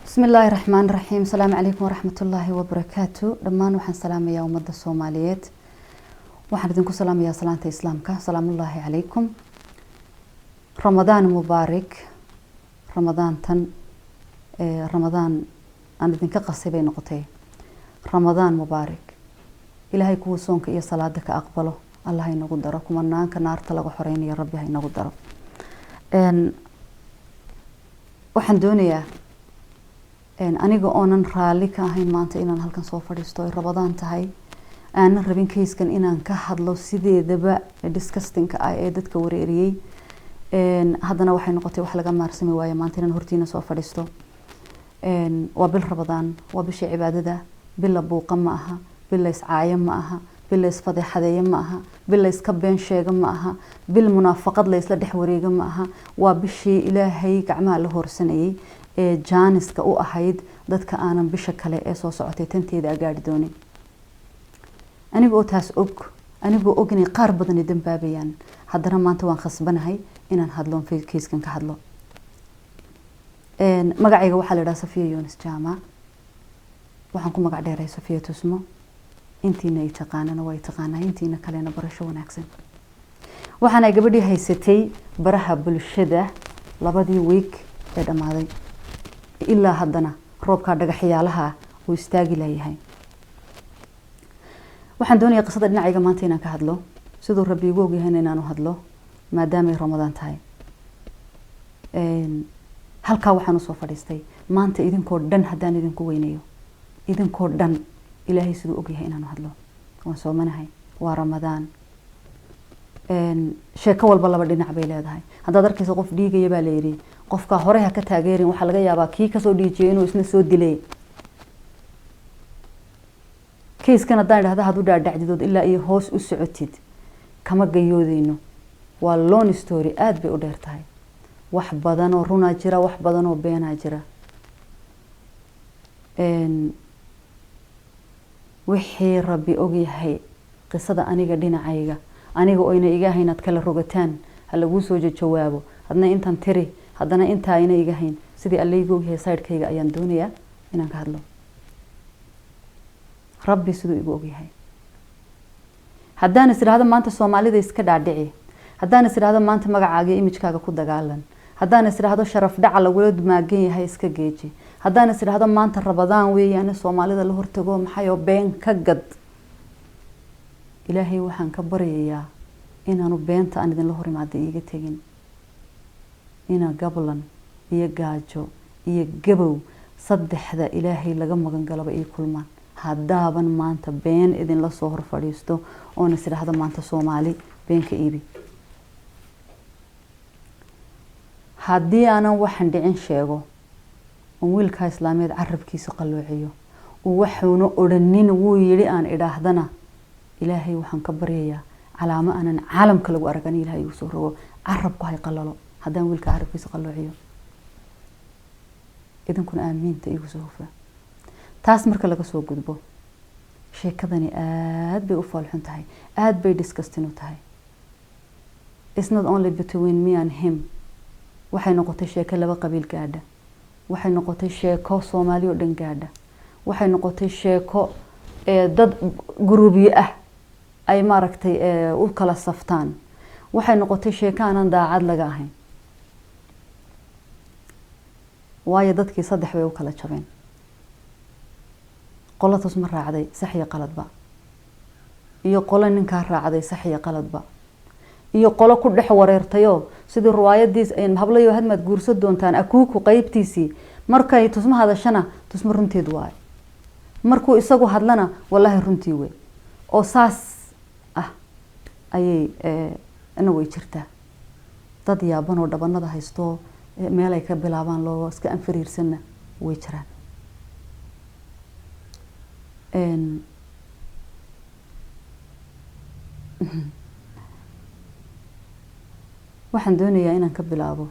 بسم الله الرحمن الرحيم. السلام عليكم ورحمة الله وبركاته. دمان وحن سلام يا أمة الصوماليات وحن بدنكم سلام يا سلامة إسلامك. سلام الله عليكم. رمضان مبارك. رمضان أنا بدنك قصي بين نقطتين. رمضان مبارك. إلهي كو صونك إيا صلاتك أقبله. الله ينقدركم أنك نار تلقى حرين يا ربي هينقدرك. وحن دنيا aniga oonan raali ka ahayn maanta inaan halkan soo fadhiisto ay Ramadaan tahay aanan rabin keyskan inaan ka hadlo sideedaba disgusting-ka ah ee dadka wareeriyay haddana waxay noqotay wax laga maarsami waayo maanta inaan hortiina soo fadhiisto waa bil Ramadaan waa bishii cibaadada bil buuqa ma aha bil iscaaya ma aha bil isfadeexadeeya ma aha bil iska been sheega ma aha bil munaafaqad la isla dhex wareega ma aha waa bishii Ilaahay gacmaha la horsanayay ee jaaniska u ahayd dadka aanan bisha kale ee soo socotay tanteeda gaari doonin anigoo taas anigoo ogni qaar badan dambaabayaan haddana maanta waan khasbanahay inaan hadlo keyskan ka hadlo magacayga waxaa la yiraahdaa Safiya Yunus Jaama waxaan ku magac dheeray Safiya Tusmo intiina ay taqaanana way taqaanaa intiina kalena barasho wanaagsan waxaan ay gabadhii haysatay baraha bulshada labadii week ee dhamaaday ilaa haddana roobka dhagaxyaalaha uu istaagi lahayn waxaan doonayaa qisada dhinacayga maanta inaan ka hadlo sidoo rabbi igu ogyahay inaan u hadlo maadaama ay Ramadaan tahay halka waxaan soo fadhiistay maanta idinkoo dhan haddaan idinku weynayo idinkoo dhan Ilaahay sidoo ogyahay inaan u hadlo waan soo manahay waa Ramadaan sheeko walba laba dhinac bay leedahay hadda darkiisa qof dhiigaya baa leeyahay qofka hore ha ka taageerin waxa laga yaabaa kii ka soo dhiijiyay inuu isna soo dilay keyskan hadaan idhaahdo hadu dhaadhacdidood ilaa iyo hoos u socotid kama gayoodeyno waa long story aad bay u dheer tahay wax badan oo runa jira wax badan oo been jira wixii rabbi ogyahay qisada aniga dhinacayga aniga oo ina iga haynad kala rogataan hal lagu soo jawaabo hadna intan tiri haddana inta ayna iga hayn sidii Allaygu ogyahay side-kayga ayaan doonayaa inaan ka hadlo rabbi sidoo igu ogyahay haddaan isiraahdo maanta Soomaalida iska dhaadhici haddaan isiraahdo maanta magacaaga image-kaaga ku dagaalan haddaan isiraahdo sharaf dhaca lagu maagan yahay iska geeji haddaan isiraahdo maanta Ramadaan weeyaan Soomaalida la hortago maxay oo been ka gad Ilaahay waxaan ka baryayaa inaanu beenta aan idin la hor imaado iiga tagin ina gablan iyo gaajo iyo gabow saddexda Ilaahay laga magan galaba ay kulmaan hadaaban maanta been idin la soo hor fadhiisto oo isiraahdo maanta Soomaali beenka iibi haddii aanan waxan dhicin sheego oo wiilka Islaameed carabkiisa qalloociyo oo waxuuna odhanin wuu yiri aan idhaahdana Ilaahay waxaan ka baryayaa calaamo aanan caalamka lagu argan Ilaahay uu soo rogo carabku hay qalalo haddaan wiilka carabkiisa qalloociyo idinkuna aamiinta igu soo hufaa taas marka laga soo gudbo sheekadani aad bay u falxun tahay aad bay disgusting u tahay it's not only between me and him waxay noqotay sheeko laba qabiil gaadha waxay noqotay sheeko Soomaali oo dhan gaadha waxay noqotay sheeko dad guruubiye ah ay maaragtay u kala saftaan waxay noqotay sheeko aan daacad laga ahayn waayo dadkii saddex way u kala jabeen qolo tusma raacday sax iyo qaladba iyo qolo ninka raacday sax iyo qaladba iyo qolo ku dhex wareertayo sidii riwaayadiis ay hablayo hadmad guurso doontaan akuuku qaybtiisi markay tusma hadashana tusma runteed waay markuu isagu hadlana wallahi runtii way oo saas ayay ana way jirtaa dad yaaban oo dhabanada haysto meel ay ka bilaabaan loo iska anfariirsana way jiraan waxaan doonayaa inaan ka bilaabo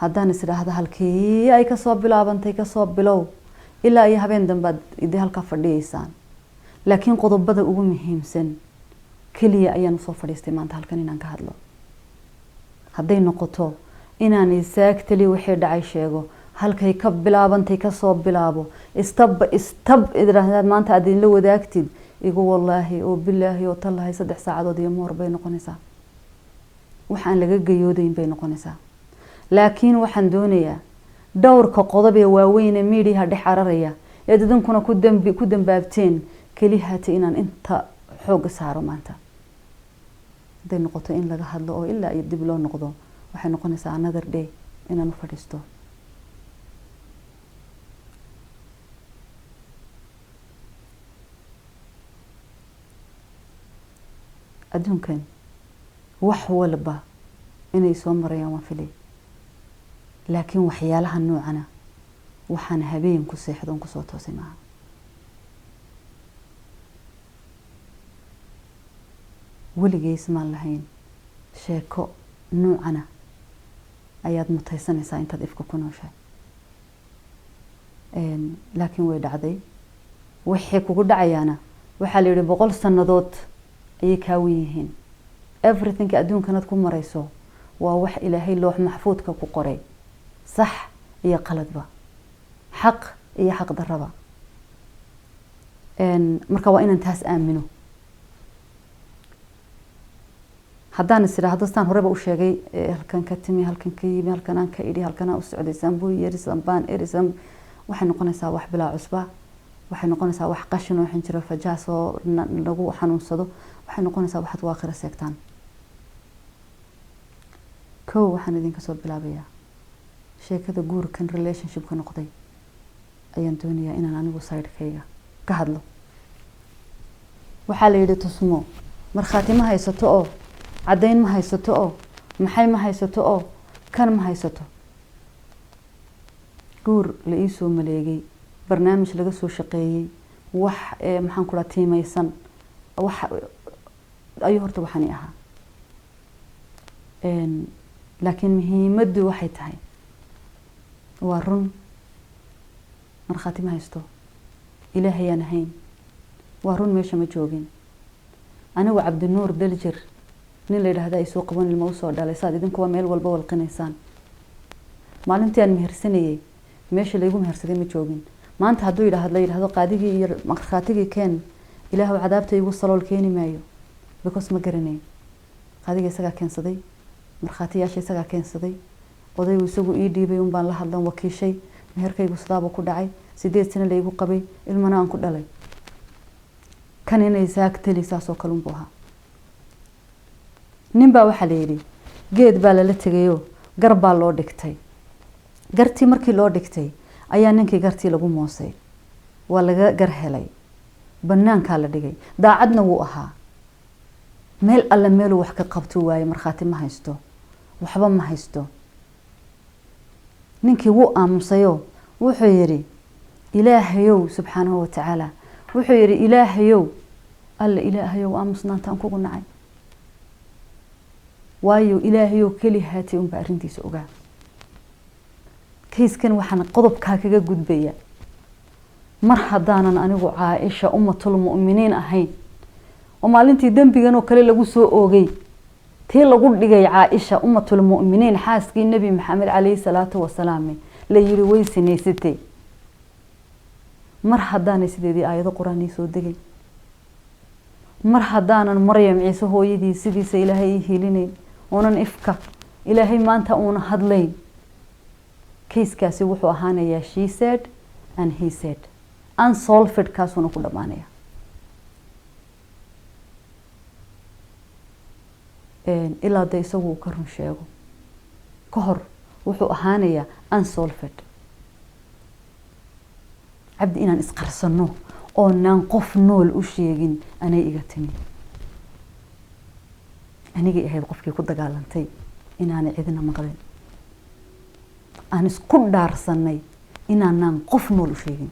haddaan isiraahdo halkii ay ka soo bilaabantay ka soo bilow ilaa ay habeen dambe idii halka fadhiyeysaan laakiin qodobada ugu muhiimsan kaliya ayaan soo fadhiistay maanta halkan inaan ka hadlo hadday noqoto inaan exactly wixii dhacay sheego halkay ka bilaabantay kasoo bilaabo istab idraahdaad maanta aad idinla wadaagtid igu wallaahi oo bilaahi oo tallahay 3 saacadood iyo moor bay noqonaysaa waxaan laga gayoodayn bay noqonaysaa laakiin waxaan doonayaa dhowrka qodob ee waaweyn ee media dhex cararaya ee dadankuna ku dambaabteen kaliyaata inaan inta xoog saaro maanta haday noqoto in laga hadlo oo ilaa iyo dib loo noqdo waxay noqonaysaa another day inaan u fadhiisto adduunkan wax walba inay soo marayaan waan filay laakiin waxyaalaha noocana waxaan habeen ku seexdo ku soo toosay maaha weligeys ma lahayn sheeko noocana ayaad mutaysanaysaa intaad ifka ku nooshahay laakiin way dhacday wixii kugu dhacayaana waxaa la yidhi 100 sanadood ayay kaawan yihiin everything adduunkanaad ku marayso waa wax ilaahay loox maxfuudka ku qoray sax iyo qaladba xaq iyo xaq darraba marka waa inaan taas aamino haddaan isiraahdo staan horeba u sheegay halkan ka timi halkan ka yimi halkan aan ka idhi halkan aan u socday sambu yerisan baan erisan waxay noqonaysaa wax bilaa cusba waxay noqonaysaa wax qashin oo xinjiro fajaas oo lagu xanuunsado waxay noqonaysaa waxaad waakhira seegtaan waxaan idinka soo bilaabayaa sheekada guurkan relationship-ka noqday ayaan doonayaa inaan anigu side-kayga ka hadlo waxaa la yidhi tusmo markhaati ma haysato oo caddayn ma haysato oo maxay ma haysato oo kan ma haysato guur la ii soo maleegay barnaamij laga soo shaqeeyey wax maxaan ku dhaha tiimaysan wax ayuu horta waxaan i ahaa laakiin muhiimaddu waxay tahay waa run markhaati ma haysto ilaahayaan ahayn waa run meesha ma joogin anigu cabdinuur daljir nin la yidhaahda ay soo qaban ilmo u soo dhalay saad idinkuwa meel walba walqinaysaan maalintii aan mehersanayay meesha laygu mehersaday ma joogin maanta hadduu la yidhaahdo qaadigii iyo markhaatigii keen ilaahu cadaabta igu salool keeni maayo because ma garanayn qaadiga isagaa keensaday markhaatiyaasha isagaa keensaday odaygu isagu ii dhiibay un baan la hadlan wakiishay meherkaygu sidaaba ku dhacay 8 sano laygu qabay ilmana aan ku dhalay kan inay saagtali saasoo kale unbuu ahaa nin baa waxaa la yidhi geed baa lala tegayoo gar baa loo dhigtay gartii markii loo dhigtay ayaa ninkii gartii lagu moosay waa laga gar helay banaankaa la dhigay daacadna wuu ahaa meel alle meeluu wax ka qabto waaye markhaati ma haysto waxba ma haysto ninkii wuu aamusayoo wuxuu yidhi ilaahayow subxaanahu watacaala wuxuu yidhi ilaahayow alle ilaahayow aamusnaantaan kugu nacay waayo ilaahayow keli haatay unba arrintiisa ogaa kayskan waxaan qodobkaa kaga gudbaya mar haddaanan anigu caaisha ummatul mu'miniin ahayn oo maalintii dembigan oo kale lagu soo oogay tii lagu dhigay caaisha ummatul mu'miniin xaaskii nabi maxamed calayhi salaatu wasalaam la yiri way sinaysatay mar haddaan sideedii aayado quraan soo degay mar haddaanan maryam ciise hooyadii sidiisa ilaahay hilinay oonan ifka ilaahay maanta uuna hadlayn kayskaasi wuxuu ahaanayaa she said and he said unsolved kaasuna ku dhamaanaya ilaa da isagu ka run sheego ka hor wuxuu ahaanayaa unsolved cabdi inaan isqarsano oo naan qof nool u sheegin anay iga timi anigii ahayd qofkii ku dagaalantay inaanay cidina maqlin aan isku dhaarsanay inaanaan qof nool u sheegin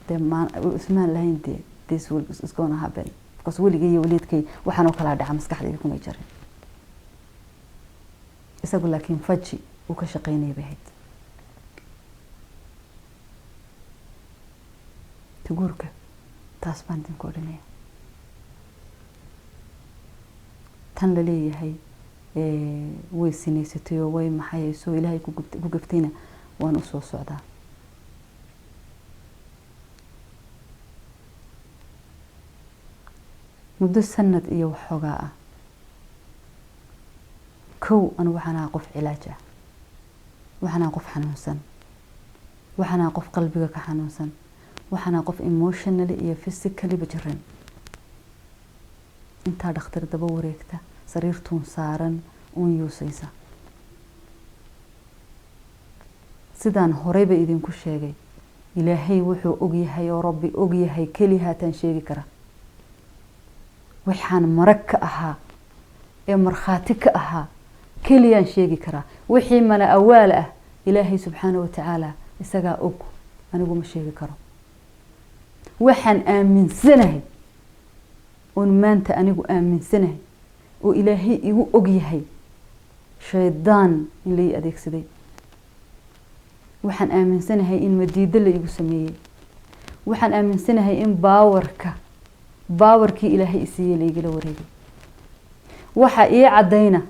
ismaan lahayn this is gonna happen because weligay iyo waliidkay waxaan oo kala dhaca maskaxdayda kuma jirin isagu laakiin faji uu ka shaqeynay bahayd guurka taas baan idinku odhanaya tan la leeyahay way sinaysatay oo way maxay soo ilaahay ku gaftayna waan u soo socdaa. muddo sanad iyo waxoogaa ah anigu waxaan ahaa qof cilaaj ah, waxaan ahaa qof xanuunsan, waxaan ahaa qof qalbiga ka xanuunsan, waxaan ahaa qof emotionally iyo physically jiran. intaa dhakhtar daba wareegta, sariirtuun saaran uun yuusaysa. sidaan horeyba idinku sheegay, ilaahay wuxuu og yahay oo rabbi og yahay keliya haataan sheegi kara. waxaan marag ka ahaa ee markhaati ka ahaa keliyaan sheegi karaa. wixii mala awaal ah ilaahay subxaanahu watacaala isagaa og, anigu ma sheegi karo. waxaan aaminsanahay oon maanta anigu aaminsanahay oo ilaahay igu og yahay shaydaan in la ii adeegsaday. waxaan aaminsanahay in madiido la igu sameeyey. waxaan aaminsanahay in baawarkii ilaahay isiiyey la igala wareegay. waxa ii caddayna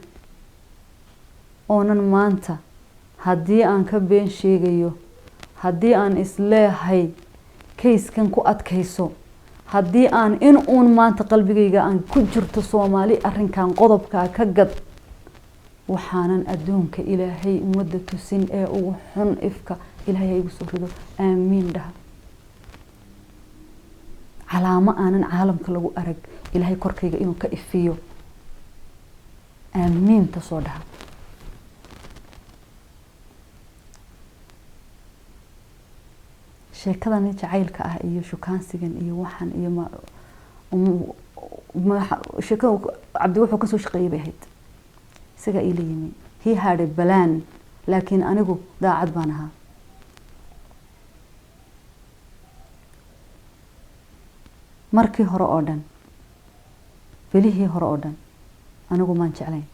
oonan maanta haddii aan ka been sheegayo, haddii aan isleehay kayskan ku adkayso, haddii aan in uun maanta qalbigayga aan ku jirto Soomaali arrinkan qodobkaa ka gad, waxaanan adduunka ilaahay ummadda tusin ee ugu xun ifka ilaahay igu soo rido. aamiin dhaha. calaamo aanan caalamka lagu arag ilaahay korkayga inuu ka ifiyo. aamiinta soo dhaha. sheekadan jacaylka ah iyo shukaansigan iyo waxan iyo sheekada Cabdi wuxuu ka soo shaqeeyay bay ahayd. isaga ila yimi. he had a plan, laakiin anigu daacad baan ahaa. markii hore oo dhan, bilihii hore oo dhan anigu maan jeclayn.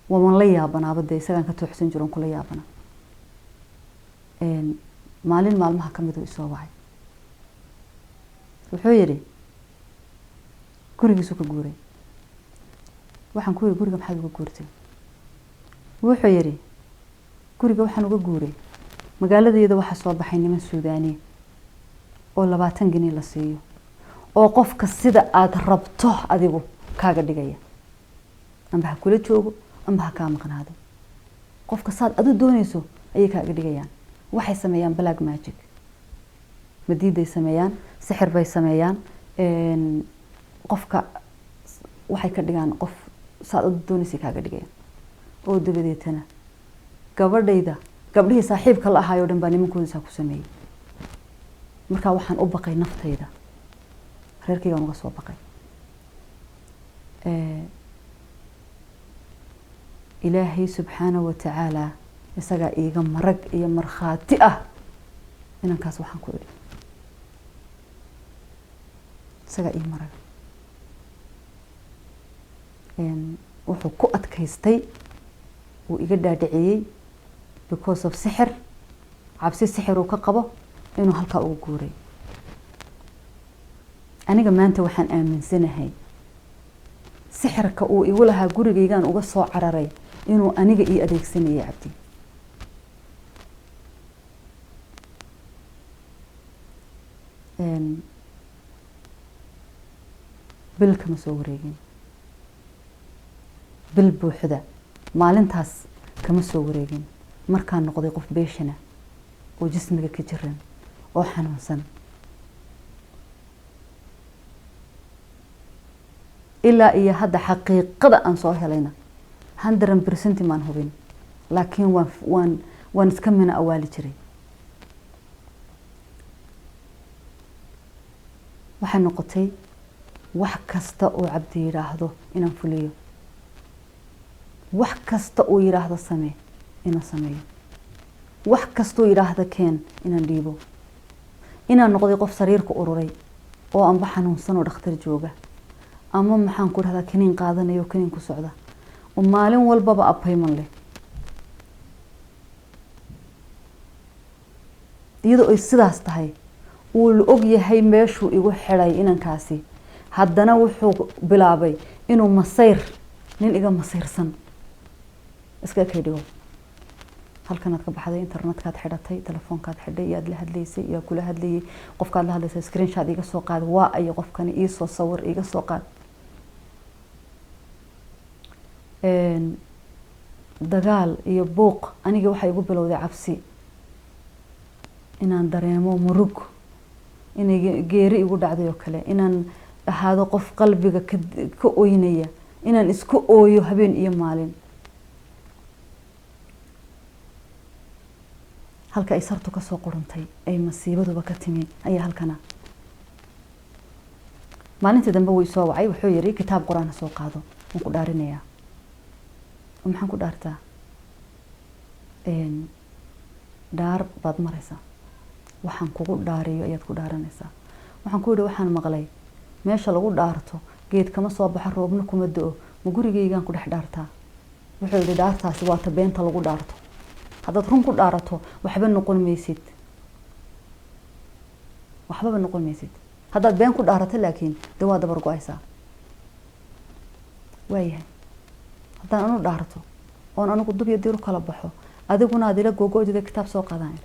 waan la yaabanaaba dee isagaan ka tooxsan jiroon kula yaabana. maalin maalmaha ka mid uu isoo wacay. wuxuu yidhi gurigiisu ka guuray. waxaan ku yidhi guriga maxaad uga guurtay? wuxuu yidhi guriga waxaan uga guuray magaaladayda waxaa soo baxay niman Suudaaniya oo 20 gini la siiyo oo qofka sida aad rabto adigu kaaga dhigaya. amba ha kula joogo amba ha kaa maqnaado. qofka saad adu doonayso ayay kaaga dhigayaan. waxay sameeyaan black magic. madiiday sameeyaan, sixir bay sameeyaan. qofka waxay ka dhigaan qof saad adu doonayso kaaga dhigayaan. oo dabadeetana gabdhihii saaxiibka la ahaayoo dhan baa nimankoodiisa ku sameeyey. markaa waxaan u baqay naftayda. reerkaygaan uga soo baqay. ilaahay subxaanahu watacaala isagaa iiga marag iyo markhaati ah inankaas waxaan ku idhi. isagaa ii marag. wuxuu ku adkaystay uu iga dhaadhiciyey because of sixir, cabsi sixir uu ka qabo inuu halkaa ugu guuray. aniga maanta waxaan aaminsanahay sixirka uu igu lahaa gurigaygaan uga soo cararay inuu aniga ii adeegsanayay Cabdi. bil kama soo wareegin. bil buuxda maalintaas kama soo wareegin. markaan noqday qof beeshana oo jismiga ka jiran oo xanuunsan. ilaa iyo hadda xaqiiqada aan soo helayna 100% maan hubin, laakiin waan iska mina awaali jiray. waxay noqotay wax kasta oo Cabdi yiraahdo inaan fuliyo. wax kasta oo yiraahdo samee inaan sameeyo. wax kasta oo yiraahdo keen inaan dhiibo. inaan noqday qof sariirka ururay oo aan xanuunsan oo dhakhtar jooga. ama maxaan ku rahdaa kaniin qaadanayo kaniin ku socda oo maalin walbaba appointment leh. iyadoo ay sidaas tahay uu la og yahay meeshuu igu xiray inankaasi, haddana wuxuu bilaabay inuu masayr nin iga masiirsan iska kaydhigo halkanaad ka baxday internetkaad xidhatay telefoonkaad xidhay iyo aad la hadlaysay iyo kula hadlayay qofkaad la hadlaysay screenshot iga soo qaad waa ay qofkani ii soo sawir iga soo qaad dagaal iyo buuq aniga waxa igu bilowday cabsi inaan dareemo murug inay geeri igu dhacday oo kale inaan ahaado qof qalbiga ka ooynaya inaan isku ooyo habeen iyo maalin halka ay sartu ka soo qurantay ay masiibaduba ka timi ayaa halkana maalintii dambe wuu soo wacay wuxuu yiri kitaab quraan soo qaado waan ku dhaarinayaa maxaan ku dhaartaa dhaar baad maraysaa waxaan kugu dhaariyo ayaad ku dhaaranaysaa waxaan ku yiri waxaan maqlay meesha lagu dhaarto geed kama soo baxo roobna kuma da'o ma gurigeygaan ku dhex dhaartaa wuxuu yiri dhaartaasi waa ta beenta lagu dhaarto haddaad run ku dhaarato waxba noqon maysid haddaad been ku dhaarato laakiin dee waa dabar go-aysaa waayahay haddaan anu dhaarto oon anigu dub iyo diru kala baxo adiguna aad ila gogoodida kitaab soo qaadaan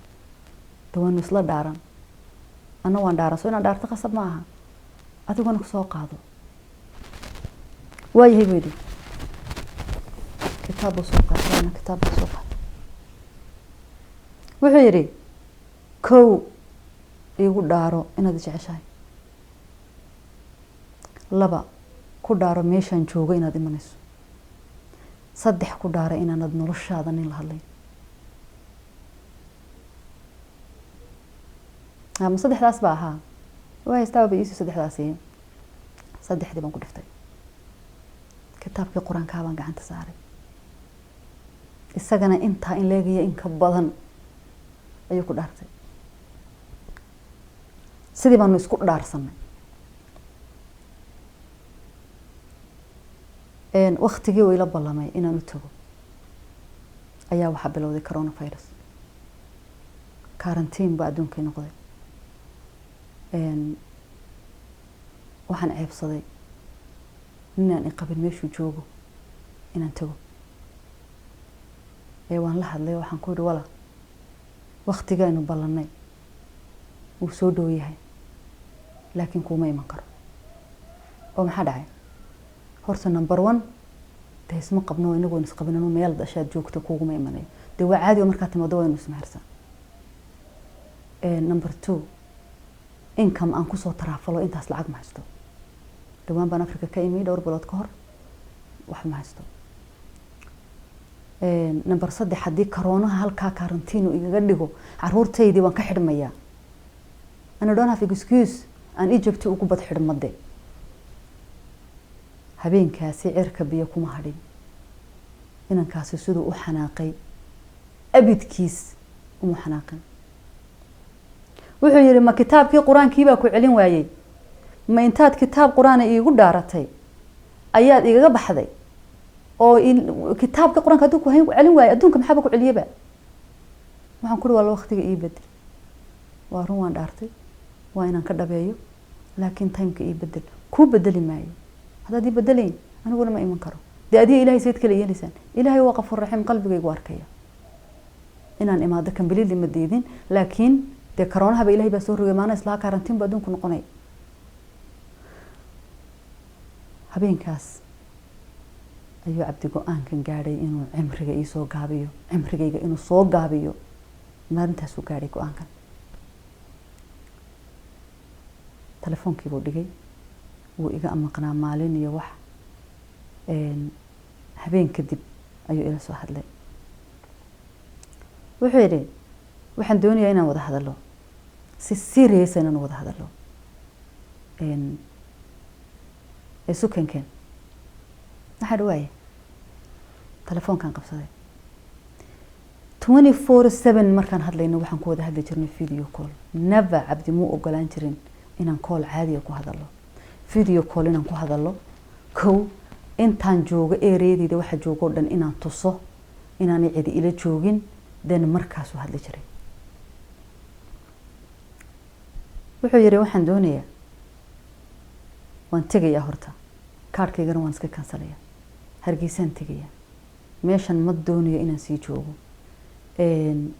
dee waanu isla dhaaran ana waan dhaaran soo inaan dhaarto qasab ma aha adiguna soo qaado waayahay buu yidhi kitaab soo qaadana kitaab soo qaad wuxuu yiri kow igu dhaaro inaad jeceshahay laba ku dhaaro meeshan joogo inaad imanayso saddex ku dhaaro inaanad noloshaada nin la hadlayn ama saddexdaas baa ahaa waa istaaba iisi saddexdaasi saddexdii baan ku dhiftay kitaabkii quraanka baan gacanta saaray isagana inta in leegayo in ka badan ayuu ku dhaartay sidii baanu isku dhaarsanay waqtigii uu ila ballamay inaan u tago ayaa waxaa bilowday coronavirus quarantine baa adduunkii noqday waxaan ceebsaday inaan iqabin meeshuu joogo inaan tago waan la hadlay waxaan ku yidhi wala waqtigaaynu ballanay wuu soo dhow yahay laakiin kuuma iman karo oo maxaa dhacay horta number 1 dee isma qabno inagoon isqabinano meel dashaad joogto kuguma imanayo dee waa caadi oo markaa timaado waynu ismaharsan number 2 income aan kusoo taraafalo intaas lacag ma haysto dhawaan baan Afrika ka imi dhowr bilood ka hor wax ma haysto number 3 haddii corona halkaa quarantine igaga dhigo caruurtaydii waan ka xidhmayaa ana don't have excuse aan Egypt ugu bad xidhmade habeenkaasi cirka biyo kuma hadhin inankaasi sidoo u xanaaqay abidkiis uma xanaaqin wuxuu yiri ma kitaabkii quraankii baa ku celin waayay ma intaad kitaab quraan iigu dhaaratay ayaad igaga baxday oo in kitaabka quraanka haduu ku hayn celin waayay adduunka maxaa ku celiyaba waxaan ku walaal waqtiga ii bedel waa run waan dhaartay waa inaan ka dhabeeyo laakiin timeka ii bedel ku bedeli maayo haddaad ii bedelayn aniguna ma iman karo dee adiga ilaahay sayd kale yeelisaan ilaahay waa qafuur raxiim qalbigaygu arkaya inaan imaado completely ma diidin laakiin dee corona ba ilaahay baa soo rogay maana isla quarantine ba adduunku noqonay habeenkaas ayuu cabdi go'aankan gaadhay inuu cimriga ii soo gaabiyo cimrigayga inuu soo gaabiyo maalintaas uu gaadhay go'aankan telefoonkii buu dhigay wuu iga amaqnaa maalin iyo wax habeen kadib ayuu ila soo hadlay wuxuu yidhi waxaan doonayaa inaan wada hadalo si serious inaan wada hadalo isu keenkeen maxaa dhawaaye telefoonkaan qabsaday 24/7 markaan hadlayno waxaan ku wada hadli jirnay video call never cabdi muu ogolaan jirin inaan call caadi ku hadalo video call inaan ku hadalo kow intaan joogo ereedida waxa joogo dhan inaan tuso inaan cidi ila joogin dan markaas u hadli jiray wuxuu yiri waxaan doonayaa waan tagayaa horta kaarkaygana waan iska kansalaya hargeysaan tegaya meeshan ma doonayo inaan sii joogo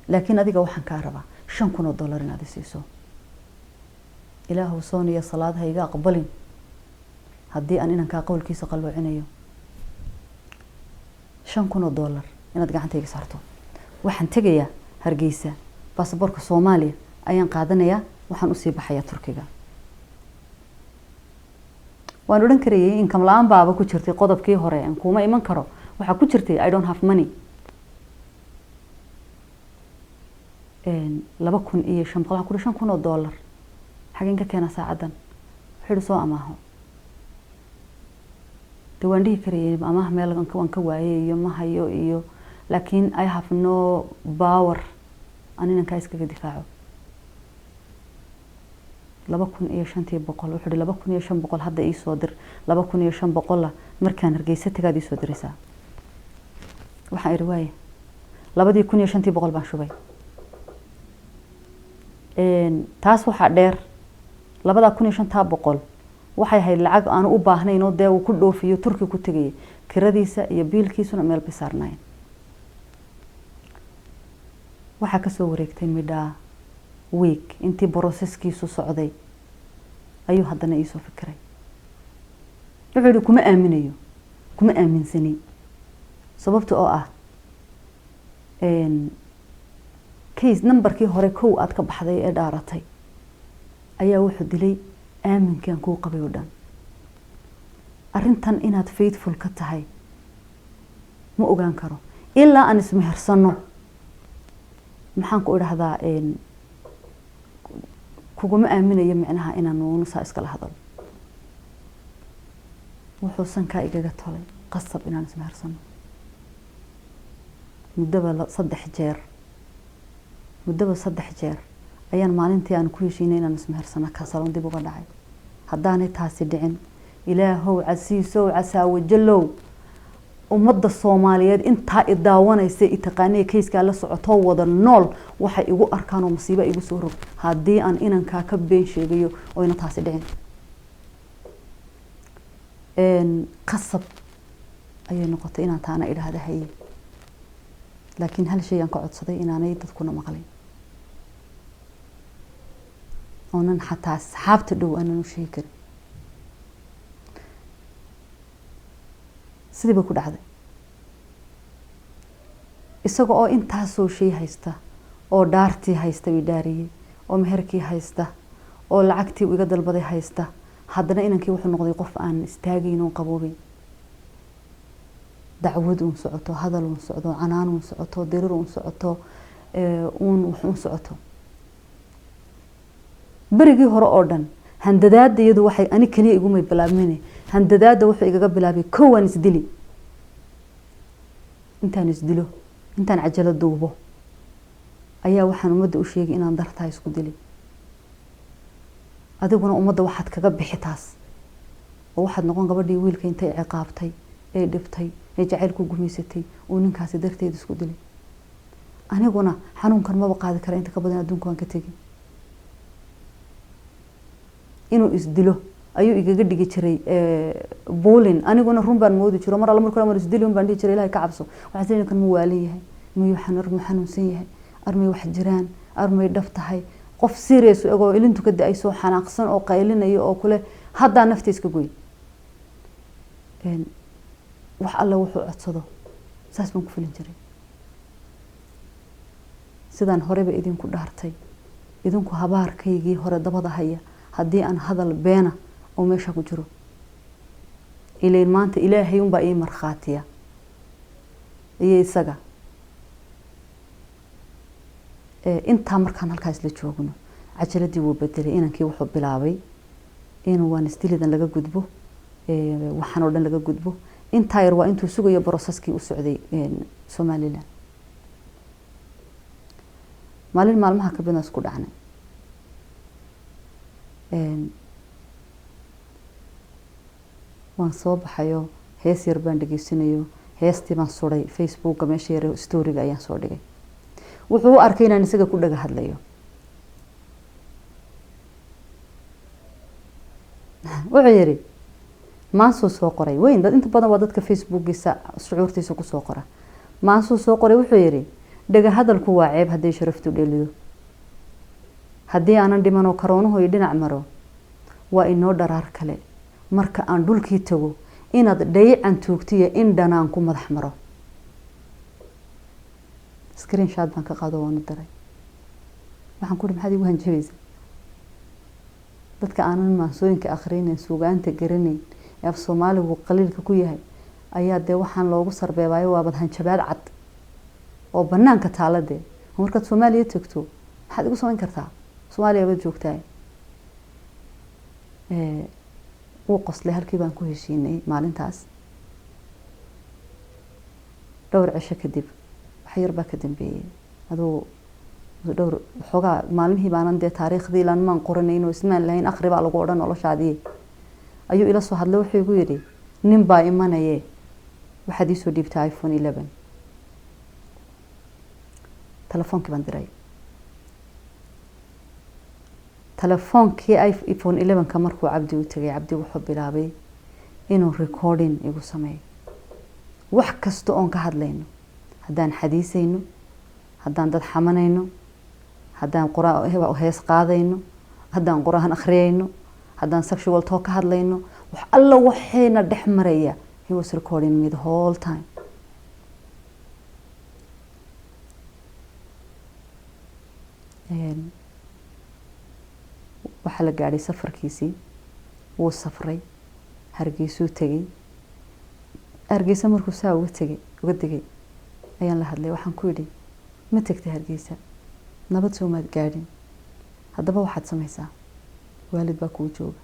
laakiin adiga waxaan kaa rabaa 5,000 dollar inaad siiso ilaahu sooniya salaadaha iga aqbalin haddii aan inankaa qowlkiisa qalloocinayo 5,000 dollar inaad gacantayga saarto waxaan tegayaa hargeysa baasaboorka Soomaaliya ayaan qaadanayaa waxaan u sii baxayaa Turkiga waan oran karayay in kamlaan baaba ku jirtay qodobkii hore aan kuma iman karo waxa ku jirtay I don't have money 2,500 dollar xageen ka keenaa saacadan wuxuu soo amaaho waan dhihi karayay amaah meel aan ka waayay iyo ma hayo iyo laakiin I have no power anina ka iskaga difaaco 2,500 wuxuu 2,500 hadda ii soo dir 2,500 markaan Hargeysa tagaad ii soo diraysaa waxaan iri waaye 2,500 baan shubay taas waxa dheer 2,500 waxay ahayd lacag aan u baahnayn oo dee uu ku dhoofiyo Turki ku tagay kiradiisa iyo biilkiisuna meel bisaarnayn waxa ka soo wareegtay midha week intii processkiisu socday ayuu haddana ii soo fikiray wuxuu yiri kuma aaminsani sababta oo ah case numberkii hore kow aad ka baxday ee dhaaratay ayaa wuxuu dilay aaminkan ku qabay oo dhan arintan inaad faithful ka tahay ma ogaan karo ilaa aan ismehersano maxaan ku idhaahdaa kuguma aaminayo micnaha inaan nuunusa iskala hadal wuxuu sanka igaga tolay qasab inaan ismehersano muddo 3 jeer ayaan maalintii aan ku heshiinay inaan ismehersano ka salon dib uga dhacay haddaanay taasi dhicin ilaahow casiisow casaawo jallow ummadda Soomaaliyeed inta idaawanaysa itaqaanay kayska la socoto wada nool waxay igu arkaan oo masiibo igu soo rog hadii aan inanka ka been sheegayo oo ina taasi dhicin qasab ayay noqotay inaan taana idhaahdo haye laakiin hal shay aan ka codsaday inaanay dadkuna maqlin oonan xataa asxaabta dhow aanan u sheegi karin sidii ba ku dhacday isaga oo intaas soo shay haysta oo dhaartii haysta widaariyay oo meherkii haysta oo lacagtii iga dalbaday haysta haddana inankii wuxuu noqday qof aan istaagin oo qaboobay dacwad uu socoto hadal uu socdo canaan uu socoto dirir uu socoto wuxuu socoto barigii hore oo dhan handadaada iyadu waxay ani kaliya igu may bilaabmeen handadaada wuxuu igaga bilaabay koowan isdili intaan isdilo intaan cajalo duubo ayaa waxaan umada u sheegay inaan dartaa isku dili adiguna umada waxaad kaga bixitaas oo waxaad noqon gabadhii wiilka intay ciqaabtay ee dhibtay ee jacayl ku gumeysatay oo ninkaasi darteed isku dili aniguna xanuunkan ma qaadi kara inta ka badan adduunka waan ka tagay inuu isdilo ayuu igaga dhigi jiray bowling aniguna run baan moodi jiro mar alla markuu isdilo baan dhigi jiray ilaahay ka cabso waxa sidoo kan muwaalin yahay miyuu xanuunsan yahay armay wax jiraan armay dhaf tahay qof serious oo ilintu ka daay soo xanaaqsan oo qaylinayo oo kule hadda naftiis ka gooy wax alla wuxuu codsado saas baan ku filin jiray sidaan horeba idinku dhaartay idinku habaarkaygii hore dabada haya haddii aan hadal beena oo meesha ku jiro ileen maanta ilaahay un baa ii markhaatiya iyo isaga inta markaan halkaas la joogno cajaladii wuu bedelay inankii wuxuu bilaabay inuu waan istilidan laga gudbo waxaan oo dhan laga gudbo inta yar waa intuu sugayo processkii u socday Soomaaliland maalin maalmaha ka bina isku dhacnay waan soo baxayo hees yar baan dhageysanayo heestii baan suray Facebook meesha yar story-ga ayaan soo dhigay wuxuu u arkay inaan isaga ku dhaga hadlayo wuxuu yiri maansuu soo qoray weyn dad inta badan waa dadka facebookiisa shucuurtiisa ku soo qora maansuu soo qoray wuxuu yidhi dhaga hadalku waa ceeb haddii sharaftu dhelido haddii aanan dhimanoo karoonuhu iyo dhinac maro waa inoo dharaar kale marka aan dhulkii tago inaad dhayican tuugtiya in dhanaan ku madax maro screenshot baan ka qaado waanu daray waxaan ku maxaad igu hanjabaysa dadka aanan maansooyinka akhrinayn suugaanta garanayn ee af Soomaaligu qaliilka ku yahay ayaa dee waxaan loogu sarbeebayo waa bad hanjabaad cad oo banaanka taalade markaad Soomaaliya tagto maxaad igu samayn kartaa Soomaaliya baad joogtaa uu qoslay halkii baan ku heshiinay maalintaas dhowr cisho kadib wax yar baa ka dambeeyay adoo dhowr xogaa maalmihii baanan dee taariikhdii laan maan qoranayno ismaan lahayn akhri baa lagu odhan noloshaadii ayuu ila soo hadlay wuxuu igu yidhi nin baa imanaye waxaad ii soo dhiibtay iPhone 11 telefoonkii baan diray telefoonkii iPhone 11 ka markuu cabdi u tagay cabdi wuxuu bilaabay inuu recording igu sameeyo wax kasta oon ka hadlayno haddaan xadiisayno haddaan dad xamanayno haddaan quraan hees qaadayno haddaan quraan akhriyayno haddaan sexual talk ka hadlayno wax alla waxayna dhex maraya he was recording me the whole time waxa la gaaray safarkiisii wuu safray Hargeysuu tagay Hargeysa markuu saa uga tegay ayaan la hadlay waxaan ku yidhi ma tagtay Hargeysa nabad soo maad gaadhin haddaba waxaad samaysaa waalid baa kuu jooga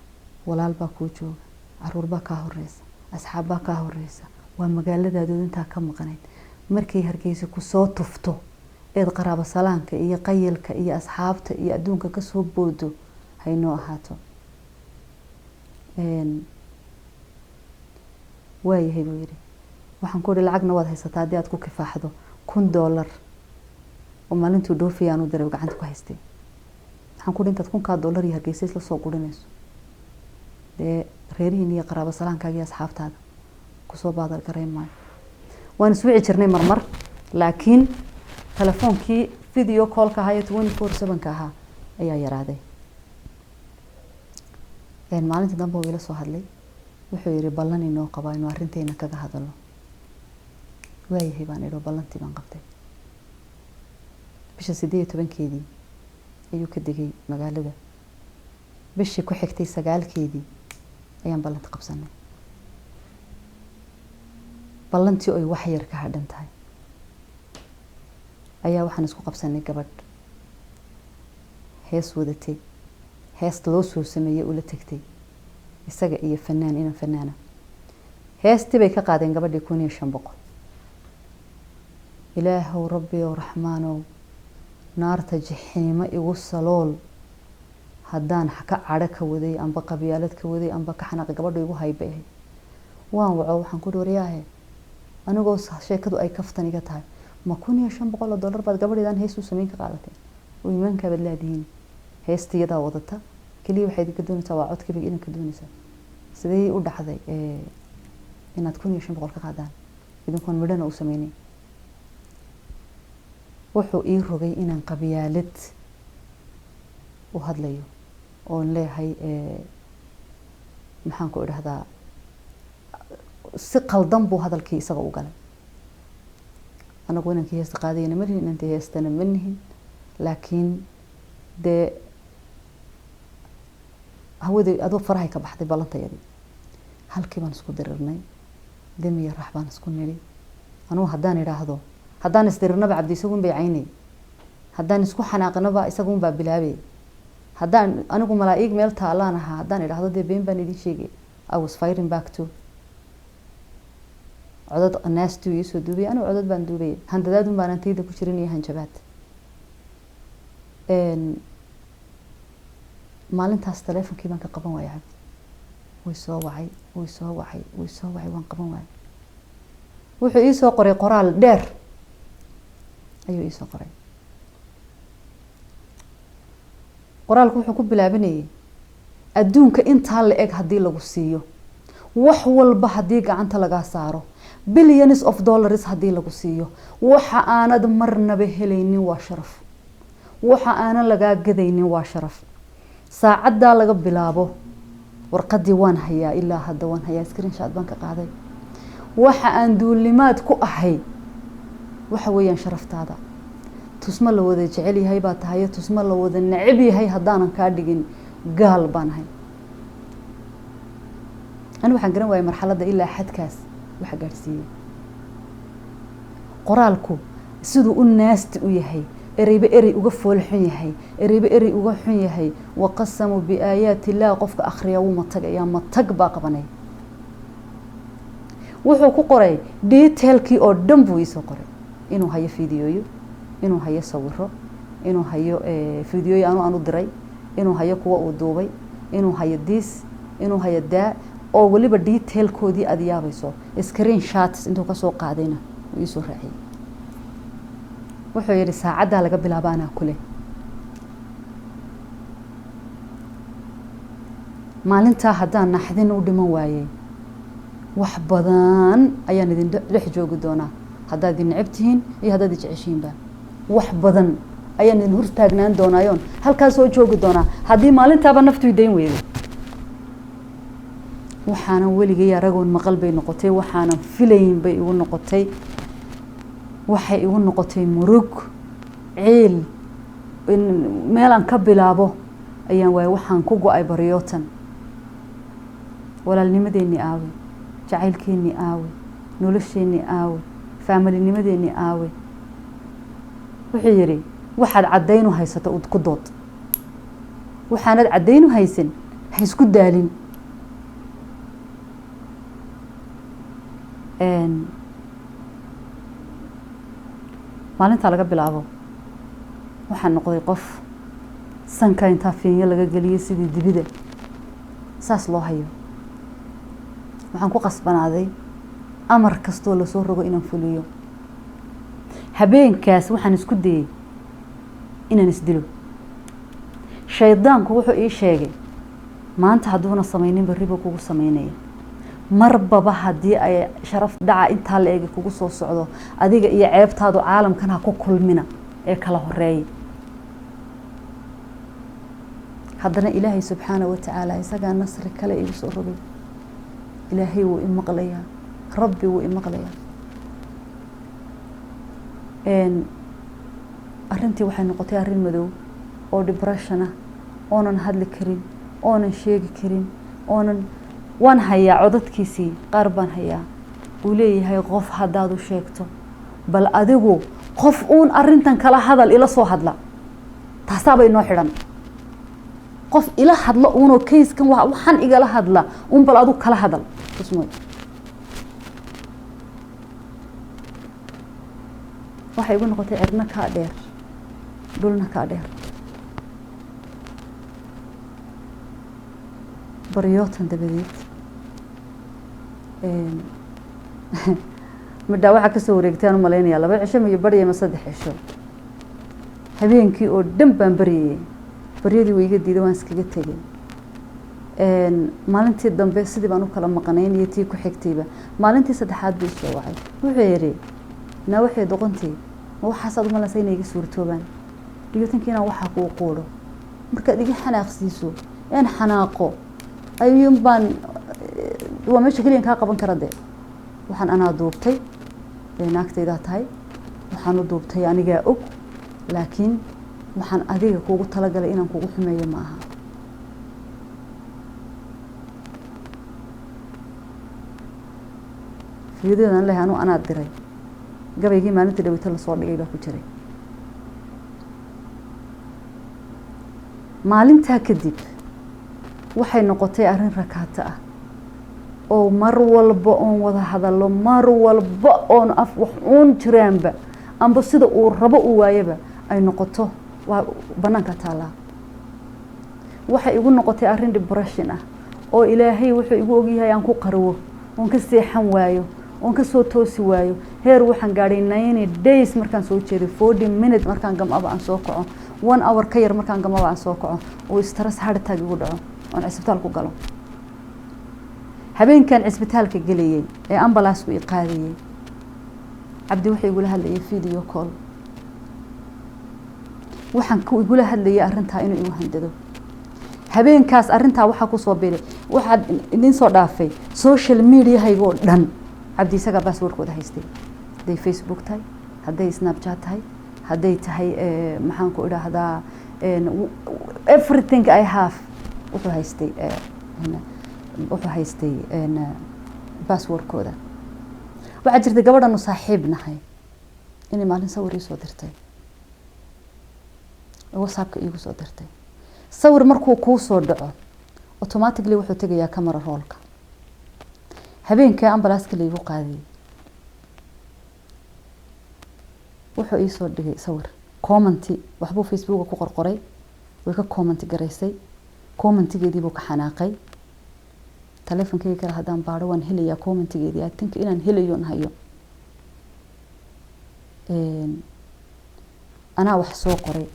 walaal baa kuu jooga caruur baa kaa horeysa asxaab baa kaa horeysa waa magaaladaadu intaa ka maqanayd markay Hargeysa ku soo tufto eed qaraabo salaanka iyo qayilka iyo asxaabta iyo adduunka ka soo boodo haynoo ahaato waayahay buu yidhi waxaan ku yidhi lacagna waad haysataa haddii aad ku kifaaxdo $1 oo maalintuu dhoofiyaan u diray gacanta ku haystay waxaan ku yidhi intaad $1,000 iyo Hargeysa isla soo gurinayso dee reerihiin iyo qaraabo salaankaaga iyo asxaabtaada kusoo baadal garayn maayo waan iswici jirnay marmar laakiin telefoonkii video call-ka ahaa ee 24/7 ahaa ayaa yaraaday maalintii dambe uu ila soo hadlay wuxuu yiri ballan inoo qaba inuu arrinteena kaga hadalo waayahay baan idho ballantii baan qabtay bisha 18keedii ayuu ka degay magaalada bishii ku xigtay 9keedii ayaan ballanta qabsanay ballantii ay wax yar ka hadhan tahay ayaa waxaan isku qabsanay gabadh hees wadatay hees loo soo sameeyay ula tagtay isaga iyo fanaan ina fanaana heestii bay ka qaadeen gabadhii 1500 ilaahow rabbi oo raxmaanow naarta jaxiima igu salool haddaan ka cadho ka waday amba qabyaalad ka waday amba ka xanaaq gabadhu igu haybay waan waco waxaan ku dhooriyaahay anigoo sheekadu ay kaftan iga tahay ma $1500 baad gabadheedan hees u sameyn ka qaadatay oo iimaanka bad laadiin heestiyada wadata kaliya waxay ka doonaysaa waa codka bay idinka doonaysaa sidee u dhacday inaad $1500 ka qaadaan idinkoon midhana u sameeyay wuxuu ii rogay inaan qabyaalad u hadlayo oo leeyahay maxaan ku idhaahdaa si qaldan buu hadalkii isaga u galay anagu inankii heesta qaadayna ma lihin intii heestana ma lihin laakiin dee hawada adoo farahay ka baxday ballantayadii halkii baan isku dirirnay demiya rax baan isku niri anuu haddaan idhaahdo haddaan isdirirnaba cabdi isagun bay caynay haddaan isku xanaaqnaba isagun baa bilaabay haddaan anigu malaa'iig meel taalaan ahaa haddaan idhaahdo dee been baan idin sheegay I was firing back to codad naastu ii soo duubay anigu codad baan duubay handadaadun baan antayda ku jirin iyo hanjabaad maalintaas teleefonkii baan ka qaban waayay cabdi way soo wacay waan qaban waayay wuxuu ii soo qoray qoraal dheer ayuu ii soo qoray qoraalku wuxuu ku bilaabanayay adduunka intaa la eg haddii lagu siiyo wax walba haddii gacanta laga saaro billions of dollars haddii lagu siiyo waxa aanad marnaba helaynin waa sharaf waxa aanan lagaa gadaynin waa sharaf saacadda laga bilaabo warqadii waan hayaa ilaa hadda waan hayaa screenshot baan ka qaaday waxa aan duulimaad ku ahay waxa weeyaan sharaftaada tusma la wada jecel yahay baa tahay tusma la wada neceb yahay haddaanan kaa dhigin gaal baan ahay أنا waxaan garan waayay marxaladda ilaa xadkaas waxa gaarsiiyay qoraalku sidoo uu naasti u yahay ereyba erey uga foolxun yahay ereyba erey uga xun yahay waqasamu bi ayati la qofka akhriya uu matag baa qabanay wuxuu ku qoray detailkii oo dhan buu isoo qoray inuu hayo fiidiyoyo inuu hayo sawiro inuu hayo fiidiyoyo aanu diray inuu hayo kuwa uu duubay inuu hayo diis inuu hayo daa oo waliba detail koodii aad yaabayso screenshots intuu ka soo qaadayna uu soo raaciyay wuxuu yiri saacada laga bilaabana kule maalinta haddaan naxdin u dhiman waayay wax badan ayaan idin dhex joogi doonaa haddaad necabtihiin iyo haddaad jeceshiinba wax badan ayaan idin hor taagnaan doonaayoon halkaas soo joogi doonaa haddii maalintaaba naftu idayn weydo waxaana weligay aragoon maqal bay noqotay waxaana filayn bay igu noqotay waxay igu noqotay murug ceel meelan ka bilaabo ayaan waay waxaan ku go'ay bariyootan walaalnimadeeni aawe jacaylkeeni aawe nolosheeni aawe faamilinimadeeni aawe wuxuu yiri waxaad cadeynu haysato ku dood waxaanad cadeynu haysan ha isku daalin maalinta laga bilaabo waxaan noqday qof sanka inta fiinyo laga galiyay sidii dibida saas loo hayo waxaan ku qasbanaaday amar kasto la soo rogo inaan fuliyo habeenkaas waxaan isku dayay inaan isdilo shaydaanku wuxuu ii sheegay maanta haduuna sameeynin bariba kugu sameeynaya marbaba hadii ay sharaf dhaca inta la eeg kugu soo socdo adiga iyo ceebtaadu caalamkan ha ku kulmina ee kala horeeyay haddana ilaahay subxaanahu wa ta'ala isaga nasri kale igu soo rogay ilaahay wuu imaqlaya rabbi wuu imaqlaya arrintii waxay noqotay arrin madow oo depression ah oonan hadli karin oonan sheegi karin oonan waan hayaa codadkiisii qaar baan hayaa uu leeyahay qof haddaad u sheegto bal adigu qof uun arrintan kala hadal ila soo hadla taasaabay noo xidhan qof ila hadlo uunoo kayskan waxaan igala hadla uun bal adigu kala hadal ismooy waxay igu noqotay cirna kaa dheer dhulna kaa dheer bariyootan dabadeed midhaa waxaa kasoo wareegtaan u malaynayaa 2 cisho iyo bariya ma 3 cisho habeenkii oo dhan baan bariyay bariyadii way iga diiday waan iskaga tegay maalintii dambe sidii baan u kala maqanayn iyo tii ku xigtayba maalintii saddexaad buu soo wacay wuxuu yiri na waxay doqontii waxaas aad malaysay inay iga suurtoobaan dhigatankina waxa ku qooro marka diga xanaaqsiiso aan xanaaqo ayuun baan waa meesha kaliya ka qaban kara waxaan ana duubtay naagtayda tahay waxaan u duubtay aniga og laakiin waxaan adiga kuugu talagalay inaan kuugu xumeeyo ma aha fiidiyodan leh ana diray gabaygii maalintii dhawita la soo dhigay baa ku jiray maalinta kadib waxay noqotay arrin rakaata ah oo mar walba oo wada hadallo mar walba oo af wax uun jiraanba amba sida uu rabo uu waayaba ay noqoto waa banaanka taala waxay igu noqotay arrin depression ah oo ilaahay wuxuu igu ogyahay aan ku qarwo oon ka seexan waayo oon ka soo toosi waayo heer waxaan gaadhay 90 days markaan soo jeeday 40 minutes markaan gamaba aan soo kaco 1 hour ka yar markaan gamaba aan soo kaco oo stress heart attack igu dhaco oon isbitaal ku galo habeenkan cisbitaalka geliyay ee ambalaasku i qaadiyay cabdi wuxuu igula hadlayay video call waxaan ku igula hadlayay arrintaa inuu igu handado habeenkaas arrintaa waxa ku soo biiray waxa idin soo dhaafay social media haygo dhan cabdi isaga passwordkooda haystay haday Facebook tahay haday Snapchat tahay haday tahay maxaan ku idhaahdaa everything I have wuxuu haystay passwordkooda waxa jirta gabadhan saaxiib nahay inay maalin sawir soo dirtay WhatsApp-ka igu soo dirtay sawir markuu ku soo dhaco automatically wuxuu tagayaa camera roll-ka habeenkii ambalaaska la igu qaadiyay wuxuu ii soo dhigay sawir comment waxbuu Facebook ku qorqoray way ka comment gareysay commentigeedii buu ka xanaaqay telefonkeyga kala hadaan baaro waan helayaa commentigeedii I think inaan helayo hayo ana wax soo qoray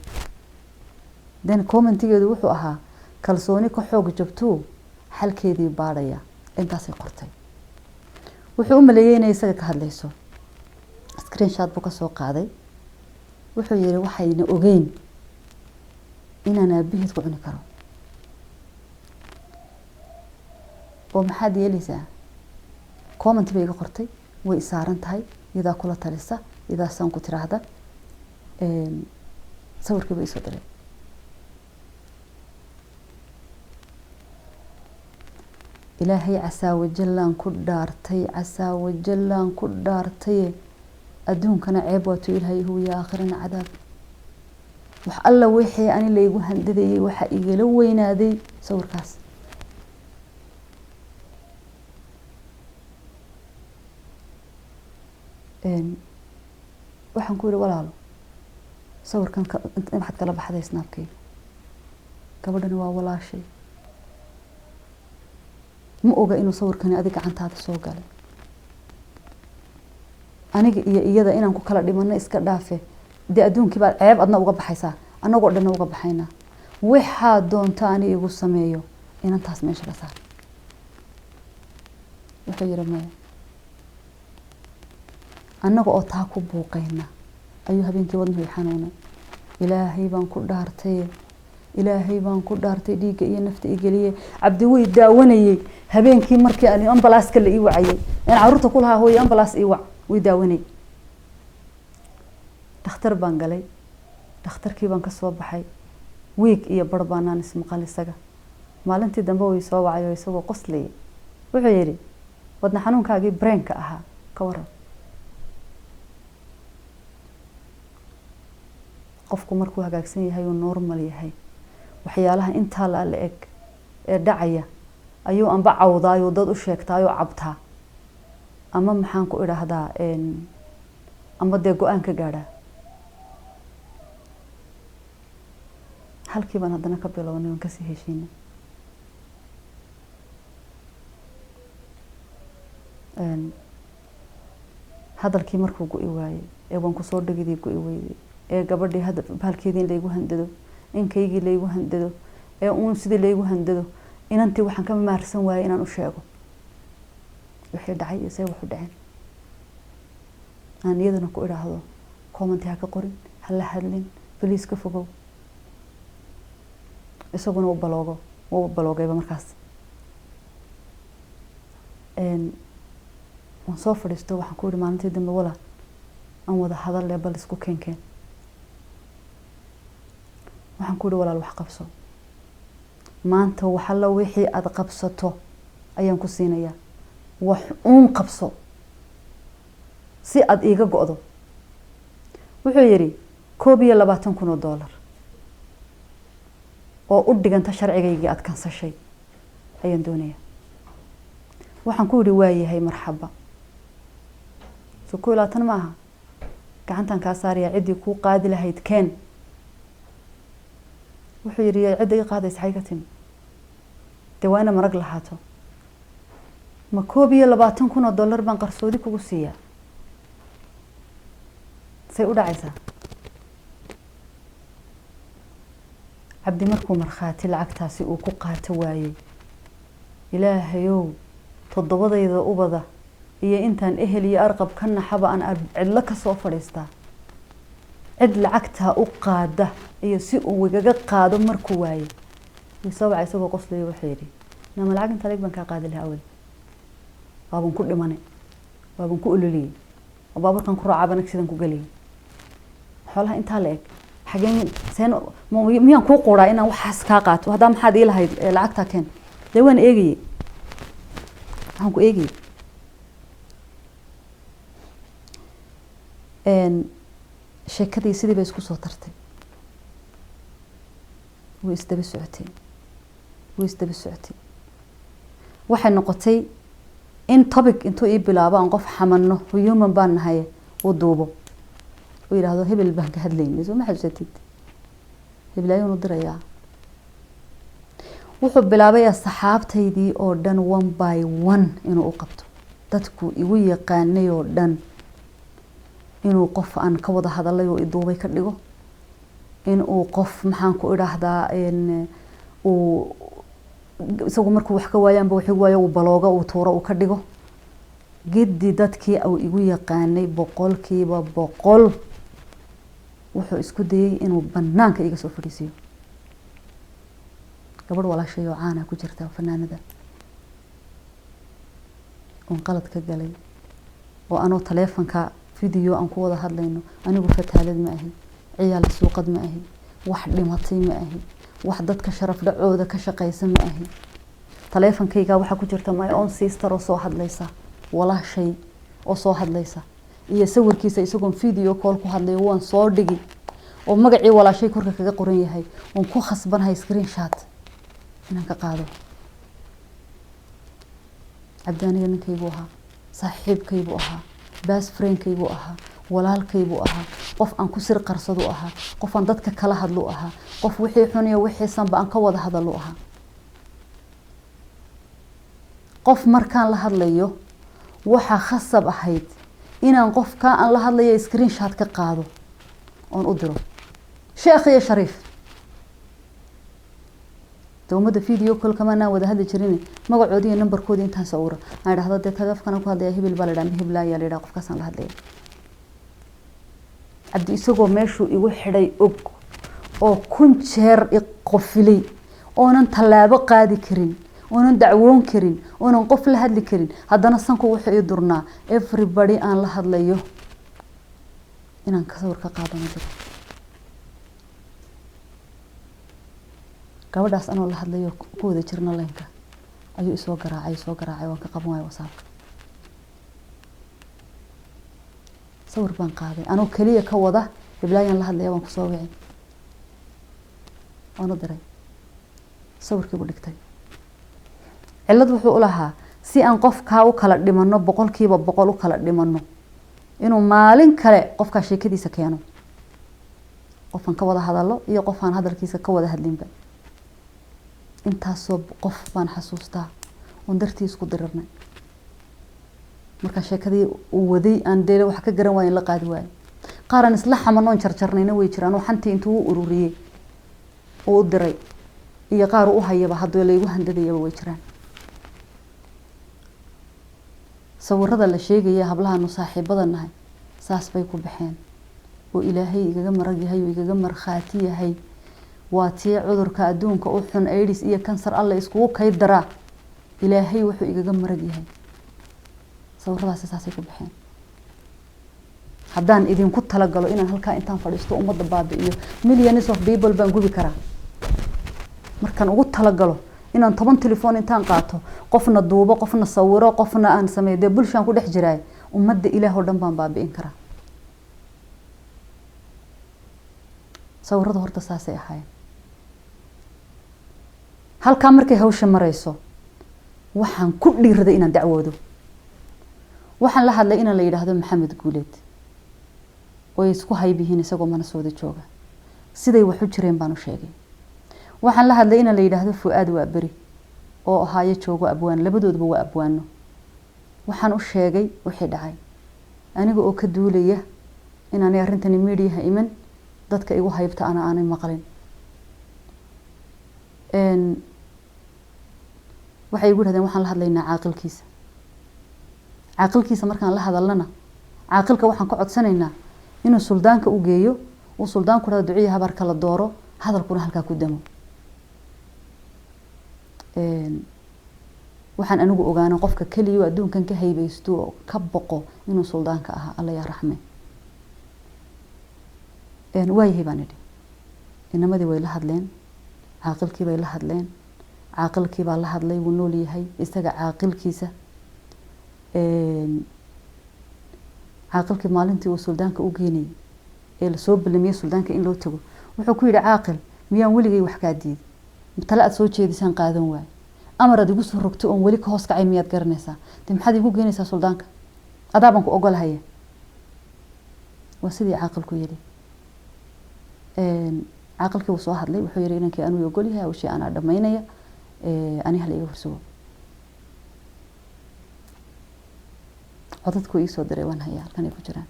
dan commentigeedu wuxuu ahaa kalsooni ka xoog jabto halkeedii baaraya intaas ay qortay wuxuu u maleeyay inay isaga ka hadlayso screenshot buu ka soo qaaday wuxuu yiri waxayna ogeyn inaan aabihid ku cuni karo oo maxaad yeelaysaa comment bay iga qortay way saaran tahay iyada kula talisa iyada san ku tiraahda sawirkii bay soo diray ilaahay casaa wajallaan ku dhaartay adduunkana ceeb waatu ilaahay huwa ya aakhirana cadaab wax alla wixii ani la igu handadayay waxa igala weynaaday sawirkaas waxaan ku yiri walaalo sawirkan waxaad kala baxday snapkay gabadhana waa walaashay ma oga inuu sawirkan adiga gacantaada soo galay aniga iyo iyada inaan ku kala dhimano iska dhaafe de adduunkii baa ceeb adna uga baxaysaa anagoo dhan uga baxayna waxa doonta ani igu sameeyo inaan taas meesha ka saar wuxuu yiri ma anaga oo taa ku buuqayna ayuu habeenkii wadnuhu xanuunay ilaahay baan ku dhaartay dhiiga iyo nafta igaliye cabdi way daawanayay habeenkii markii aan ambalaaska la ii wacayay in caruurta ku lahaa hooyo ambalaas ii wac way daawanay dhakhtar baan galay dhakhtarkii baan ka soo baxay week iyo barbaanaan ismaqal isaga maalintii dambe way soo wacay isagoo qoslay wuxuu yiri wadna xanuunkaagii brainka ahaa ka waran qofku markuu hagaagsan yahay oo normal yahay waxyaalaha inta la eg ee dhacaya ayuu amba cawdaayo dad u sheegtaayo cabtaa ama maxaan ku idhaahdaa amba de go'aan ka gaadha halkii baan haddana ka bilownay waan kasii heshiinay hadalkii markuu go'i waayey ee waan ku soo dhigidii go'i weydii ee gabadhii hadda baalkeedii la igu handado inkaygii la igu handado ee uun sidii la igu handado inantii waxaan ka maarsan waayay inaan u sheego wixii dhacay iyo say wuxuu dhaceen aan iyadana ku idhaahdo comment ha ka qorin hala hadlin please ka fogow isaguna u baloogayba markaas waan soo fadhiisto waxaan ku yidhi maalintii dambe walaal aan wada hadal leh bal isku keenkeen waxaan ku yidhi walaal wax qabso maanta waxa la wixii aad qabsato ayaan ku siinayaa wax uun qabso si aad iiga go'do wuxuu yiri $21,000 oo u dhiganta sharcigaygii aad kansashay ayaan doonayaa waxaan ku yidhi waayahay marxaba so 21 maaha gacantan kaa saaraya ciddii kuu qaadi lahayd keen wuxuu yiri cidda ii qaadaysa xay ka timi dee waa ina marag lahaato ma $21,000 baan qarsoodi kugu siiyaa say u dhacaysaa cabdi markuu markhaati lacagtaasi uu ku qaato waayey ilaahayow toddobadayda ubada iyo intaan ehel iyo arqab ka naxaba aan cidlo ka soo fadhiistaa cid lacagta u qaada iyo si uu igaga qaado markuu waayo isagoo isagoo qoslay wuxuu yiri nama lacag inta leeg baan ka qaadi lahaa awal baaban ku dhimanay baaban ku ululiyay baabarkan ku raacabana sidan ku galiyay xoolaha inta leeg xageen seen miyaan ku qoraa inaan waxaas ka qaato hadaa maxaad ii lahayd lacagta keen dewan eegay waxaan ku eegay sheekadii sidii bay isku soo tartay way isdaba socotay waxay noqotay in topic intuu ii bilaabo aan qof xamanno human baan nahay oo duubo oo yiraahdo hebel baan ka hadlaynay soo ma xasuusatid hebel ayuu dirayaa wuxuu bilaabay asxaabtaydii oo dhan one by one inuu u qabto dadku igu yaqaanay oo dhan inuu qof aan ka wada hadalay oo iduubay ka dhigo inuu qof maxaan ku iraahdaa uu isagu markuu wax ka waayaan wuxuu waayo uu balooga uu tuuro uu ka dhigo gidi dadkii uu igu yaqaanay 100% wuxuu isku dayay inuu banaanka iga soo fadhiisiyo gabadh walaashay oo caana ku jirta fanaanada oo qalad ka galay oo anoo taleefanka video aan ku wada hadlayno anigu fataalad ma ahin ciyaal suuqad ma ahin wax dhimatay ma ahin wax dadka sharaf dhacooda ka shaqeysa ma ahin taleefankayga waxa ku jirta my own sister oo soo hadlaysa walaashay oo soo hadlaysa iyo sawirkiisa isagoo video call ku hadlayo waan soo dhigi oo magacii walaashay korka kaga qoran yahay oo ku khasbanahay screenshot inaan ka qaado abdaaniga ninkaygu ahaa saaxiibkaygu ahaa best friendkaygu ahaa walaalkaygu ahaa qof aan ku sir qarsado ahaa qof aan dadka kala hadlo ahaa qof wixii xun iyo wixii sanba aan ka wada hadalo ahaa qof markaan la hadlayo waxa khasab ahayd inaan qofka aan la hadlayo screenshot ka qaado oon u diro sheekh iyo shariif dawmada video call kama aan wada hadli jirin magacoodii iyo numberkoodii intaan sawiro aan dhahdo dad tagafkana ku hadlaya hebel baladan hebel ayaa leeyahay qofkaas aan la hadlayo abdi isagoo meeshuu igu xidhay og oo kun jeer iqofilay oonan talaabo qaadi karin oonan dacwoon karin oonan qof la hadli karin haddana sanku wuxuu ii durnaa everybody aan la hadlayo inaan ka sawir ka qaadano jiro gabadhaas anoo la hadlayo ku wada jirna leenka ayuu soo garaacay waan ka qaban waayay WhatsApp sawir baan qaaday anoo kaliya ka wada heblaayaan la hadlaya waan ku soo wicin waan u diray sawirkii buu dhigtay cilad wuxuu u lahaa si aan qofka u kala dhimano 100% u kala dhimano inuu maalin kale qofka sheekadiisa keeno qofan ka wada hadalo iyo qofan hadalkiisa ka wada hadlinba intaasoo qof baan xasuustaa oo dartiis ku dirarnay marka sheekadii uu waday aan deelo wax ka garan waayeen la qaadi waay qaaran isla xamanoon jarjarnayna way jiraan oo xantii intuu u ururiyay oo diray iyo qaar u hayaba hadoo la igu handadayaba way jiraan sawirada la sheegaya hablahan saaxiibada nahay saas bay ku baxeen oo ilaahay igaga marag yahay oo igaga marxaati yahay waa tii cudurka adduunka u xun AIDS iyo kansar alla isku kay dara ilaahay wuxuu igaga marag yahay sawiradaas saasay ku baxeen haddaan idin ku tala galo inaan halka intaan fadhiisto umada baabi'iyo millions of people baan gubi karaa markaan ugu tala galo inaan 10 telefoon intaan qaato qofna duubo qofna sawiro qofna aan sameeyo bulshaan ku dhex jiray umada ilaahay oo dhan baan baabi'in karaa sawirada horta saasay ahaayeen halka markay hawsha marayso waxaan ku dhiirraday inaan dacwoodo waxaan la hadlay inaan la yiraahdo Maxamed Guuleed oo isku haybihiin isagoo Manasooda jooga siday wax u jireen baan u sheegay waxaan la hadlay inaan la yiraahdo Fuaad waa bari oo ahaayo joogo abwaan labadoodba waa abwaano waxaan u sheegay wixii dhacay aniga oo ka duulaya inaan arrintan media iman dadka igu haybta aanay maqalin waxay igu yiraahdeen waxaan la hadlaynaa caaqilkiisa caaqilkiisa markaan la hadalnana caaqilka waxaan ka codsanaynaa inuu suldaanka u geeyo uu suldaanku dhaho duciya habar kala dooro hadalkuna halkaa ku damo waxaan anigu ogaana qofka kaliya adduunkan ka haybeysto oo ka boqo inuu suldaanka ahaa alla yaa raxme waayahay baan idhi inamadii way la hadleen caaqilkii bay la hadleen caaqilkii baa la hadlay wuu nool yahay isaga caaqilkiisa caaqilkii maalintii uu suldaanka u geenayay ee lasoo ballamiyey suldaanka in loo tago wuxuu ku yidhi caaqil miyaan weligay wax kaa diiday tale aad soo jeedisaan qaadan waayo amar aad igu soo rogtay oon weli ka hoos kacay miyaad garanaysaa de maxaad igu geenaysaa suldaanka adaa baan ku ogolahaya waa sidii caaqilku yidhi caaqilkii wuu soo hadlay wuxuu yidhi inankii anuu ogol yahay hawshii anaa dhammaynaya ani hala iga horsugo codadku ii soo diray waan hayaa halkan ay ku jiraan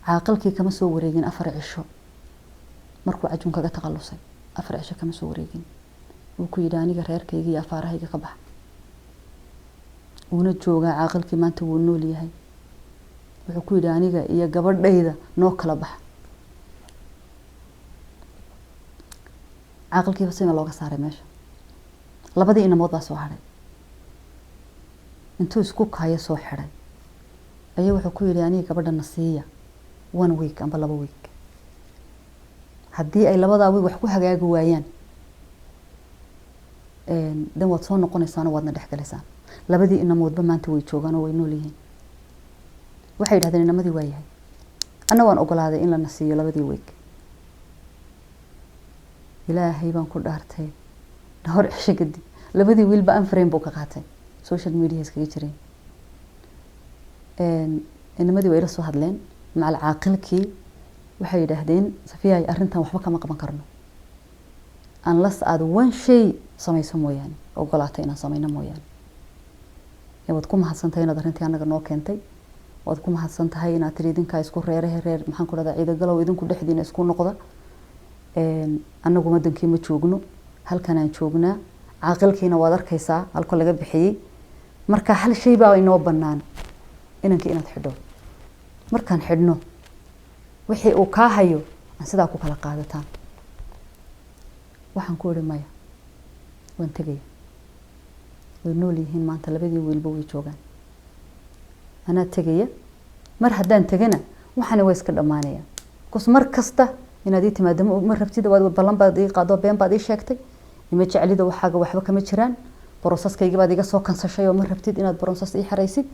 caaqilkii kama soo wareegin 4 cisho markuu cajuun kaga taqalusay 4 cisho kama soo wareegin wuu ku yidhi aniga reerkayga iyo afaarahayga ka bax uuna joogaa caaqilkii maanta wuu nool yahay wuxuu ku yidhi aniga iyo gabadhayda noo kala bax caaqilkiiba sina looga saaray meesha labadii inamood baa soo hadhay intuu isku kaayo soo xiray ayaa wuxuu ku yidhi aniga gabadhana siiya 1 week amba 2 week haddii ay labadaa week wax ku hagaagi waayaan dan waad soo noqonaysaan waadna dhex galaysaan labadii inamoodba maanta way joogaan oo way nool yihiin waxay yidhahdeen inamadii waa yahay anna waan ogolaaday in lana siiyo 2 week ilaahay baan ku dhaartay dhowr cisho kadib labadii wiilba anframe buu ka qaatay social media iskaga jireen inamadii way la soo hadleen macal caaqilkii waxay yidhaahdeen Safiya arrintan waxba kama qaban karno unless aad one shay samayso mooyaane ogolaatay inaan samayno mooyaane waad ku mahadsantahay inaad arrintii anaga noo keentay waad ku mahadsantahay inaad tiri idinkaa isku reer maxaan ku dhahdaa ciida galow idinku dhexdiina isku noqda anagu wadankii ma joogno halkan aan joognaa caaqilkiina waad arkaysaa halka laga bixiyay marka hal shay baa inoo banaan inankii inaad xidho markaan xidhno wixii uu ka hayo aan sidaa ku kala qaadataan waxaan ku iri maya waan tagay way nool yihiin maanta labadii wiilba way joogaan ana tagaya mar haddaan tagana waxana way iska dhamaanayaan kus mar kasta inaad timaado ma rabtid waad ballan baad ii qaado been baad ii sheegtay ima jeclida waxaaga waxba kama jiraan processkayga baad iga soo kansashay oo ma rabtid inaad process ii xaraysid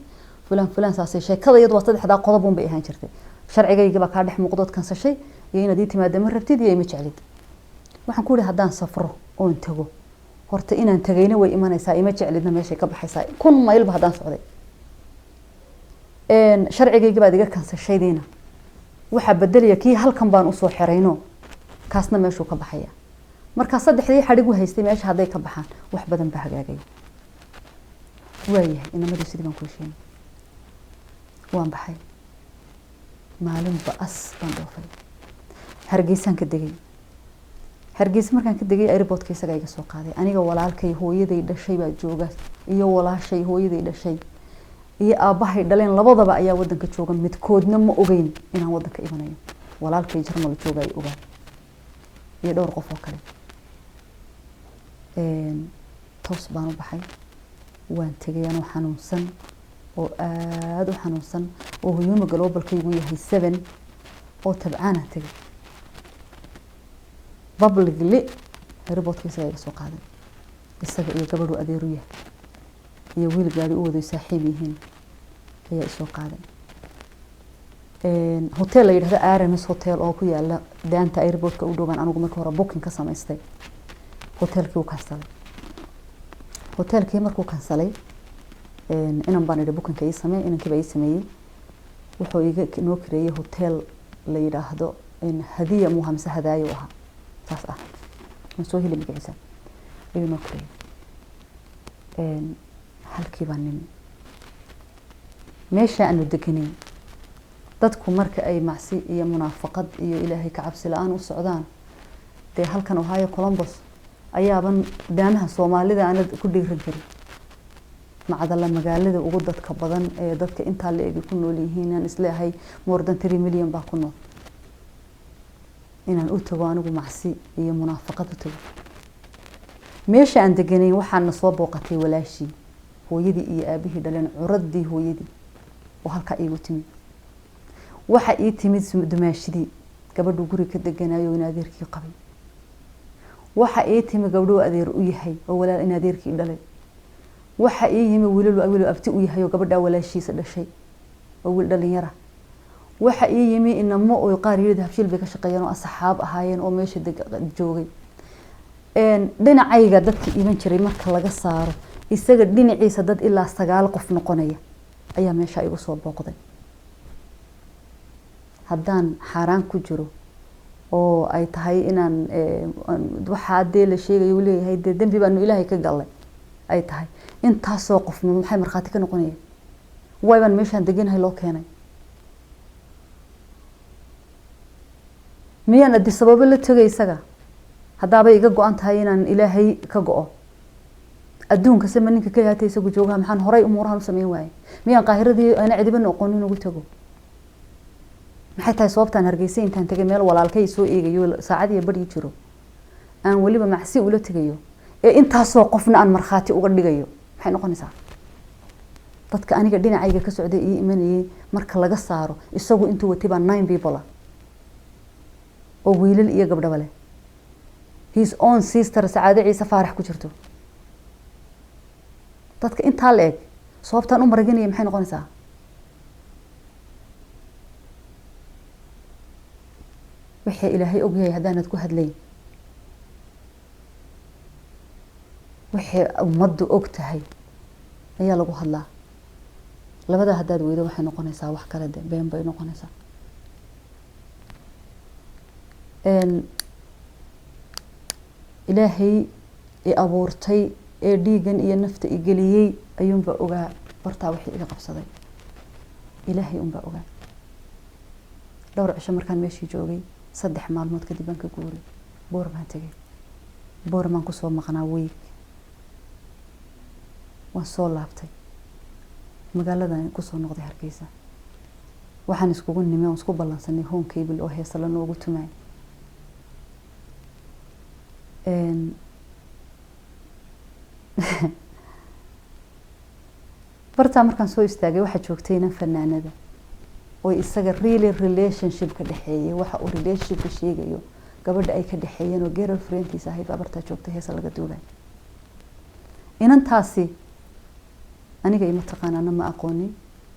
fulan saasay sheekada iyadu waa saddexda qodob un bay ahaan jirtay sharcigayga baa ka dhex muuqdood kansashay iyo inaad ii timaado ma rabtid iyo ima jeclid waxaan ku iri haddaan safro oon tago horta inaan tagayna way imanaysaa ima jeclidna meeshay ka baxaysaa 1 mayl ba haddaan socday sharcigayga baad iga kansashaydeena waxa bedelaya kii halkan baan u soo xirayno kaasna meeshuu ka baxaya marka saddexdii xadhigu haystay meesha haday ka baxaan wax badan ba hagaagay waayahay inamadii sidii baan ku sheegay waan baxay maalin baas baan dhoofay hargeysan ka degay hargeysa markaan ka degay airportka isaga iga soo qaaday aniga walaalkay hooyaday dhashay baa jooga iyo walaashay hooyaday dhashay iyo aabahay dhaleen labadaba ayaa wadanka jooga midkoodna ma ogeyn inaan wadanka imanayo walaalkay Jarmal jooga ay ogaa iyo dhowr qof oo kale toos baan u baxay waan tagay anoo xanuunsan oo aad u xanuunsan oo Human Globalkaygu yahay 7 oo tabcaana tagay publicly airportkiisa iga soo qaaday isaga iyo gabadhu adeeru yahay iyo wiil gaari u waday saaxiib yihiin ayaa soo qaaday hotel la yiraahdo RMS hotel oo ku yaala daanta airportka u dhawaan anigu markii hore booking ka samaystay hotelkii uu kansalay hotelkii markuu kansalay inaan baan idhi booking ay sameeyay inankii bay sameeyay wuxuu iga noo kireeyay hotel la yiraahdo in hadiya muhamsa hadaayo aha taas ah ma soo heli magiciisa ayuu noo kireeyay halkii baan nin meesha aanu deganay dadku marka ay macsi iyo munaafaqad iyo ilaahay ka cabsi la'aan u socdaan de halkan Ohio Columbus ayaaban daanaha Soomaalida aan ku dhiiran jiray macdala magaalada ugu dadka badan ee dadka inta la eegi ku nool yihiin aan isleeyahay more than 3 million baa ku nool inaan u tago anigu macsi iyo munaafaqad u tago meesha aan deganay waxaan soo booqatay walaashii hooyadii iyo aabihii dhaleen curadii hooyadii oo halka iigu timid waxa ii timid dumaashidii gabadhu guri ka deganayo in adeerkii qabay waxa ii timid gabadhu adeer u yahay oo walaal in adeerkii dhalay waxa ii yimi wiil abti u yahay oo gabadha walaashiisa dhashay oo wiil dhalinyara waxa ii yimi inamo oo qaar yiri habshil bay ka shaqeeyeen oo asxaab ahaayeen oo meesha joogay dhinacayga dadkii iiban jiray marka laga saaro isaga dhinaciisa dad ilaa 9 qof noqonaya ayaa meesha igu soo booqday haddaan xaraan ku jiro oo ay tahay inaan waxa dee la sheegayo uu leeyahay dambi baanu ilaahay ka galay ay tahay intaasoo qof maxay marxaati ka noqonayeen wayban meeshaan deganahay loo keenay miyaan adii sabab la tagay isaga hadaba iga go'an tahay inaan ilaahay ka go'o adduunka samaninka ka yaatay isagu joogaha maxaan horay umurahan u sameeyay waay miyaan qaahiradii ana cidiban aqoon inuu tago maxay tahay sababtan hargeysa intaan tagay meel walaalkay soo eegayo saacadii bari jiro aan waliba macsi ula tagayo ee intaasoo qofna aan marxaati uga dhigayo maxay noqonaysaa dadka aniga dhinacayga ka socday ii imanayay marka laga saaro isagu intuu watay baa 9 people oo wiilal iyo gabdho leh his own sister Saade Ciise Faarax ku jirto dadka inta la eeg sababtan u maraganay maxay noqonaysaa wixii ilaahay og yahay hadaan ku hadlay wixii ummaddu og tahay ayaa lagu hadlaa labada hadaad weydo waxay noqonaysaa wax kale been bay noqonaysaa ilaahay ee abuurtay ee dhiigan iyo nafta i galiyay ayuunba ogaa bartaa wixii iga qabsaday ilaahay unba ogaa dhowr cisho markaan meeshii joogay 3 maalmood kadib baan ka guuray boormaan tagay boormaan ku soo maqnaa week waan soo laabtay magaaladan ku soo noqday Hargeysa waxaan iskugu nimay oo isku balansanay home cable oo heesala noogu tumay barta markaan soo istaagay waxa joogtay inaan fanaanada oo isaga really relationship ka dhaxeeyay waxa uu relationship ka sheegayo gabadha ay ka dhaxeeyeen oo girlfriendkiisa ahayd barta joogtay heesa laga duubay inantaasi aniga ima taqaanana ma aqoonin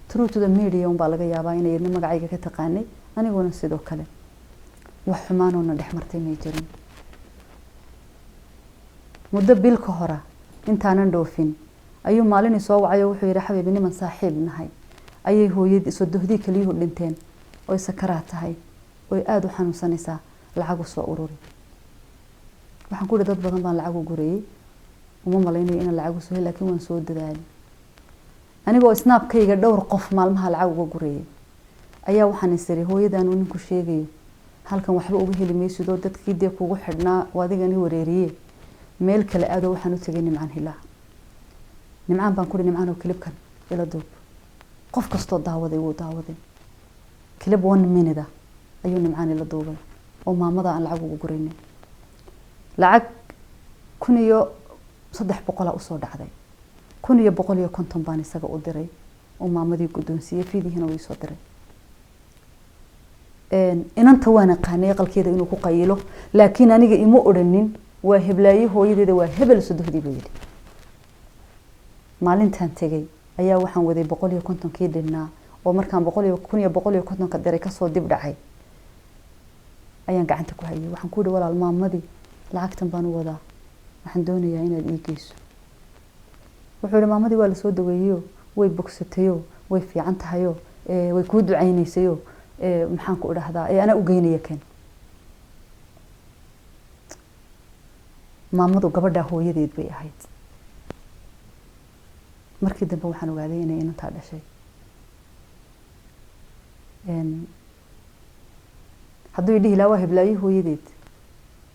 through to the media baa laga yaabaa inay magacayga ka taqaanay aniguna sidoo kale wax xumaan oo na dhaxmartay ma jirin muddo bil ka hor intaanan dhoofin ayuu maalin soo wacay wuxuu yiri xabiib niman saaxiib nahay ayay hooyadii soo dohdii kaliyo dhinteen oo sakaraat tahay oo aad u xanuunsanaysa lacag soo ururi waxaan ku dad badan baan lacag u gureeyay uma malaynay in lacag soo helay laakiin waan soo dadaalay anigoo snapkayga dhowr qof maalmaha lacag uga gureeyay ayaa waxaan isiri hooyadan uu ninku sheegayo halkan waxba uga heli mayso dadkii dee kugu xidhnaa wadigani wareeriyay meel kale aad waxaan u tagay nimcaan hilaa nimcaan baan ku nimcaan oo clipkan ila duub qof kasto daawaday wuu daawaday clip 1 minute ayuu nimcaan ila duubay oo maamada aan lacag ugu gureynay lacag 1300 u soo dhacday 1150 baan isaga u diray oo maamadii guddoonsiye fiidihiina way soo diray inanta waana qaanay qalkeeda inuu ku qayilo laakiin aniga ima oranin waa heblaayi hooyadeeda waa hebel saddexdii buu yiri maalintan tagay ayaa waxaan waday 150 kii dhinaa oo markaan 150 ka diray ka soo dib dhacay ayaan gacanta ku hayay waxaan ku dhaw walaal maamadii lacagtan baan u wadaa waxaan doonayaa inaad ii geyso wuxuu yiri maamadii waa la soo daweeyo way bogsatayo way fiican tahayo way ku ducaynaysayo maxaan ku idhaahdaa ana u geynaya kan maamadu gabadha hooyadeed bay ahayd markii dambe waxaan ogaaday inay inta dhashay hadduu idhi ilaa waa heblaayi hooyadeed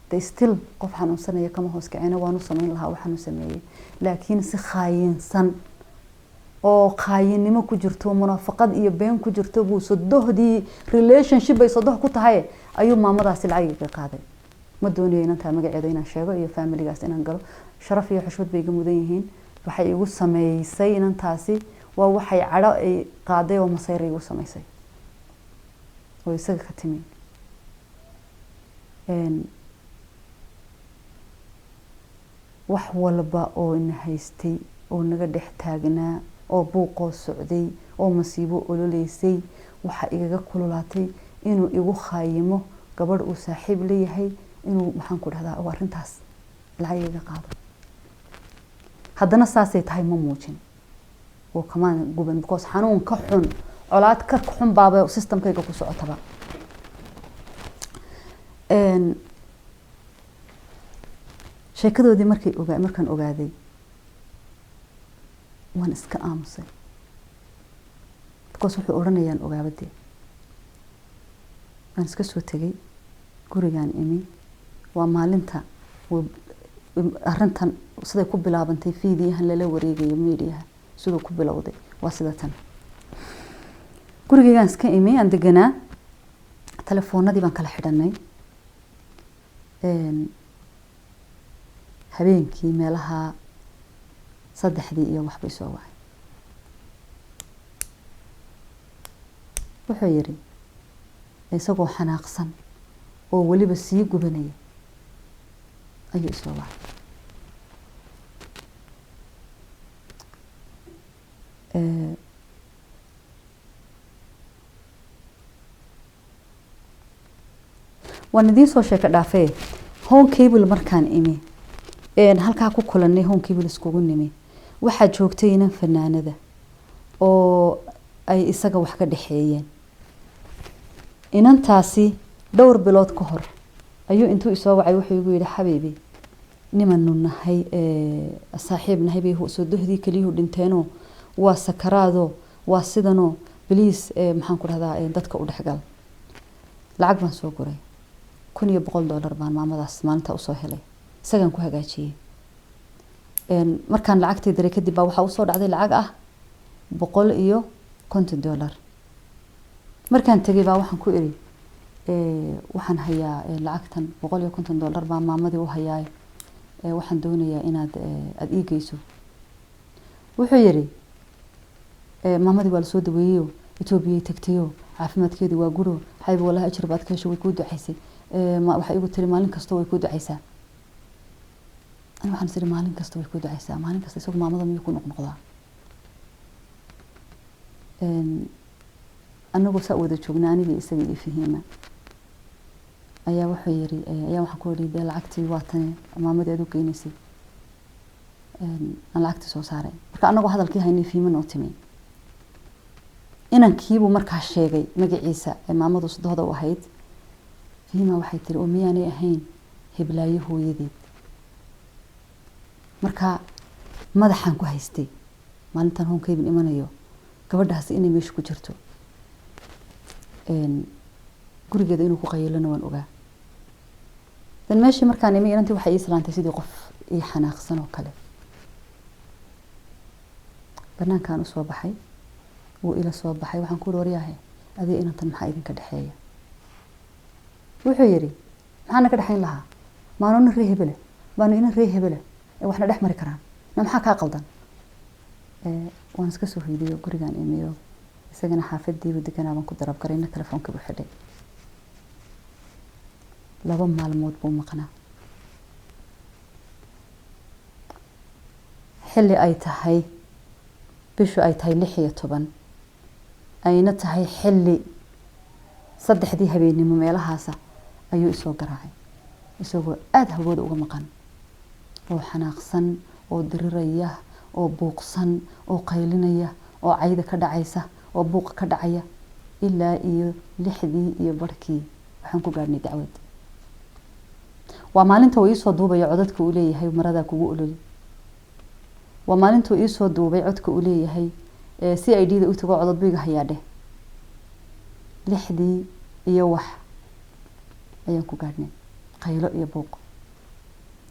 they still qof xanuunsanaya kama hoos kacayna waanu samayn lahaa waxaanu sameeyay laakiin si khaayinsan oo qaayinimo ku jirto munaafaqad iyo been ku jirto buu sodohdii relationship ay sodoh ku tahay ayuu maamadaasi lacag iga qaaday ma doonayo inaan magaceeda inaan sheego iyo familigaas inaan galo sharaf iyo xushmad bay iga mudan yihiin waxay igu sameeysay inantaasi waa waxay cadho ay qaaday oo masayr igu sameysay oo isaga ka timi wax walba oo ina haystay oo naga dhex taagnaa oo buuqoo socday oo masiibo ololeysay waxa igaga kululaatay inuu igu khaayimo gabadh uu saaxiib leeyahay inuu maxaan ku dhahdaa oo arintaas lacag iga qaado haddana saasay tahay ma muujin oo kamaan guban because xanuun ka xun colaad ka xun baaba systemkayga ku socotaba sheekadoodii markaan ogaaday waan iska aamusay because wuxuu odhanayaan ogaabadii waan iska soo tegay gurigaan imi waa maalinta arintan siday ku bilaabantay fiidiyahan lala wareegayo meediyaha siduu ku bilowday waa sida tan gurigaygaan iska imi aan deganaa telefoonadii baan kala xidhanay habeenkii meelaha 3 iyo waxbay soo wacay wuxuu yiri isagoo xanaaqsan oo waliba sii gubanaya ayuu soo wacay waan idiin soo sheeko dhaafay home cable markaan imi halkaa ku kulanay home cable iskugu nimi waxaa joogtay inan fanaanada oo ay isaga wax ka dhaxeeyeen inantaasi dhowr bilood ka hor ayuu intuu isoo wacay wuxuu igu yiri xabiibi nimanu nahay saaxiib nahay bay soo dohdii kaliyu dhinteeno waa sakaraado waa sidano please maxaan ku dhahdaa dadka u dhaxgal lacag baan soo guray $100 baan maamadaas maalinta u soo helay isagaan ku hagaajiyay markaan lacagtii diray kadib baa waxa u soo dhacday lacag ah $150 markaan tagay baa waxaan ku iri waxaan hayaa lacagtan $150 baa maamadii u hayaa waxaan doonayaa inaad aad ii geyso wuxuu yiri maamadii waa la soo daweeyo Itoobiya tagtayo caafimaadkeedu waa guro hayb walahi ajir baad ka hesho way ku ducaysay waxa igu tiri maalin kasta way ku ducaysaa أنا waxaan sir maalin kasta way ku ducaysaa maalin kasta isagoo maamada miyuu ku noqnoqdaa anagu saa wada joognaa aniga isaga iyo Fahiima ayaa wuxuu yiri ayaa waxaan ku wariday lacagtii waa tan maamadeedu keenaysay aan lacagtii soo saaray marka anagu hadalkii haynay Fahiima noo timay inankiibu markaa sheegay magaciisa maamadu sadooda u ahayd Fahiima waxay tiri oo miyaanay ahayn hiblaayo hooyadeed marka madaxan ku haystay maalintan home cable imanayo gabadhaas inay meesha ku jirto gurigeeda inuu ku qayeelana waan ogaa dan meeshii markaan imay inantii waxay islaantay sidii qof ii xanaaqsan oo kale banaankaan u soo baxay oo ila soo baxay waxaan ku dhoriyahay adii inantan maxaa idinka dhaxeeya wuxuu yiri maxaan ka dhaxayn lahaa maanoon reehbele baanu ina reehbele waxna dhex mari karaan maxaa ka qaldan waan iska soo fiidiyo gurigaan imeeyo isagana xaafadii deganaa baan ku darab garayna telefoonka u xidhay 2 maalmood buu maqnaa xilli ay tahay bishu ay tahay 16 ayna tahay xilli 3 habeenimo meelahaas ayuu isoo garaacay isagoo aad hawada uga maqan oo xanaaqsan oo diriraya oo buuqsan oo qaylinaya oo cayda ka dhacaysa oo buuq ka dhacaya ilaa iyo 6 iyo barkii waxaan ku gaarnay dacwad waa maalinta uu soo duubay codadka uu leeyahay marada kugu ololi waa maalinta uu soo duubay codka uu leeyahay CID-da u tago codad biga hayaade 6 iyo wax ayaan ku gaarnay qaylo iyo buuq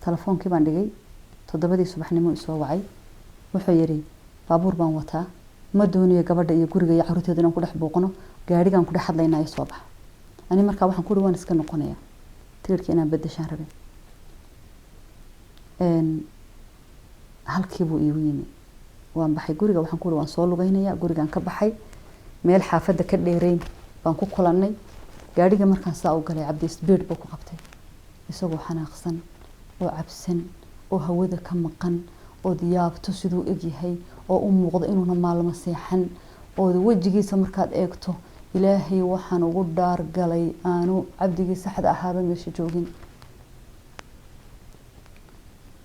telefoonkii baan dhigay 7 subaxnimo soo wacay wuxuu yiri baabuur baan wataa ma doonayo gabadha iyo guriga iyo carruurteeda inaan ku dhex buuqno gaadhigaan ku dhex hadlaynaa iyo soo bax ani markaa waxaan ku dhi waan iska noqonayaa tiirkii inaan bedeshaan rabin halkii buu iigu yimi waan baxay guriga waxaan ku dhi waan soo lugaynayaa gurigaan ka baxay meel xaafadda ka dheerayn baan ku kulannay gaadhiga markaan saa u galay cabdi speed buu ku qabtay isagoo xanaaqsan oo cabsan oo hawada ka maqan oo diyaabto siduu egyahay oo u muuqdo inuuna maalmo seexan oo wejigiisa markaad eegto ilaahay waxaan ugu dhaar galay aanu cabdigii saxda ahaaba meesha joogin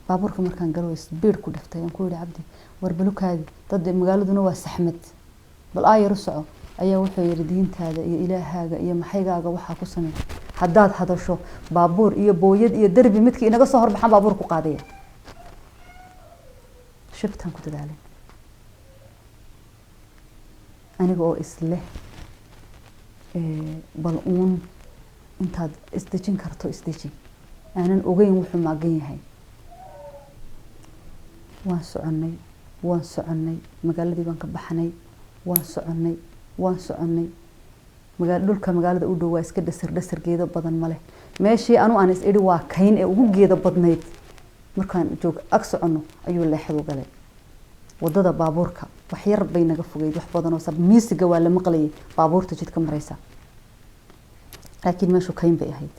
baabuurka markaan galo speed ku dhiftay aan ku yidhi cabdi war balukaadi dad magaaladuna waa saxmad bal aayar u soco ayaa wuxuu yidhi diintaada iyo ilaahaaga iyo maxaygaaga waxaa ku samey haddaad hadasho baabuur iyo booyad iyo derbi midkii inaga soo horbaxaan baabuur ku qaadaya shibtaan ku dadaalay aniga oo isleh bal uun intaad isdejin karto isdejin aanan ogeyn wuxuu maagan yahay waan soconnay magaaladii baan ka baxnay waan soconnay dhulka magaalada u dhow waa iska dhasar geedo badan ma leh meeshii aan is idhi waa kayn ee ugu geedo badnayd markaan ag soconno ayuu leexadu galay wadada baabuurka wax yar bay naga fogeyd wax badan oo miisiga waa la maqlayay baabuurta jidka maraysa laakiin meeshu kayn bay ahayd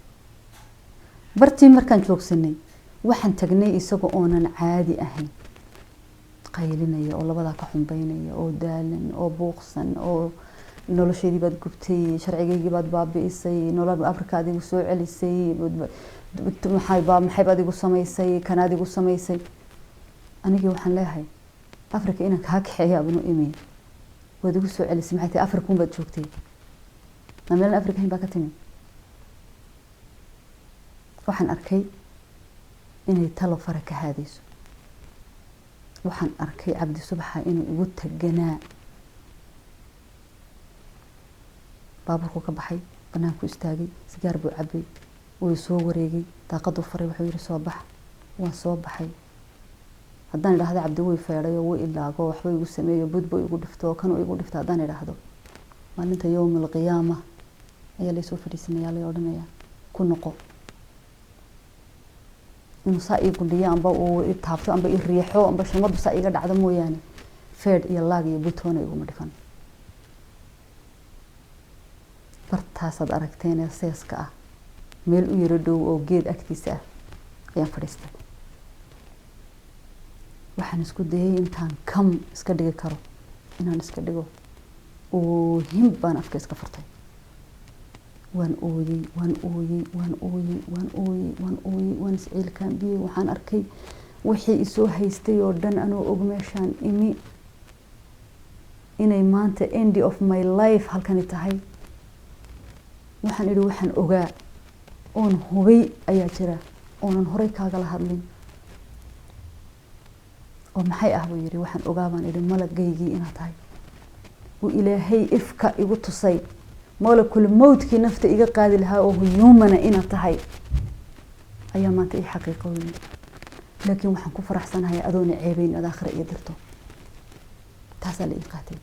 bartii markaan joogsanay waxaan tagnay isagoo oonan caadi ahayn qaylinaya oo labadaa ka xumbaynaya oo daalan oo buuqsan oo nolosheedii baad gubtay sharcigaygii baad baabi'isay nolol afrika adigu soo celisay maxay baad igu samaysay kanaad igu samaysay anigii waxaan leeyahay afrika inaan kaa kaxeeya abnu imi waad igu soo celisay maxay tahay afrika baad joogtay ma meelan afrika hayn baa ka timi waxaan arkay inay talo fara ka haadayso waxaan arkay cabdi subaxa inuu igu taganaa baabuurku ka baxay banaanku istaagay sigaar buu cabay wuu soo wareegay daaqadu faray wuxuu yiri soo bax waan soo baxay haddaan idhaahdo cabdi way feeray oo way ilaago waxba igu sameeyo budbo igu dhifto kan igu dhifto haddaan idhaahdo maalinta yawmul qiyaama ayaa la soo fadhiisanayaa la odhanayaa ku noqo inuu saa ii gudhiyo amba uu i taabto amba i riixo amba shimadu saa iga dhacdo mooyaane feed iyo laag iyo butoona iguma dhifan bartaasaad aragteen ee seeska ah meel u yaro dhow oo geed agtiisa ah ayaan fadhiistay waxaan isku dayay intaan kam iska dhigi karo inaan iska dhigo oo him baan afka iska furtay waan isciilkaan biyey waxaan arkay wixii isoo haystay oo dhan anoo og meeshaan imi inay maanta end of my life halkani tahay waxaan idhi waxaan ogaa oon hubay ayaa jira oonan horey kaagala hadlin oo maxay ah buu yidhi waxaan ogaa baan idhi malagaygii inaad tahay uu ilaahay ifka igu tusay malakul mawdkii nafta iga qaadi lahaa oo huyuumana inaad tahay ayaa maanta ii xaqiiqooyin laakiin waxaan ku faraxsanahay adoona ceebayn ad aakhira iyo dirto taasaa la ii qaatay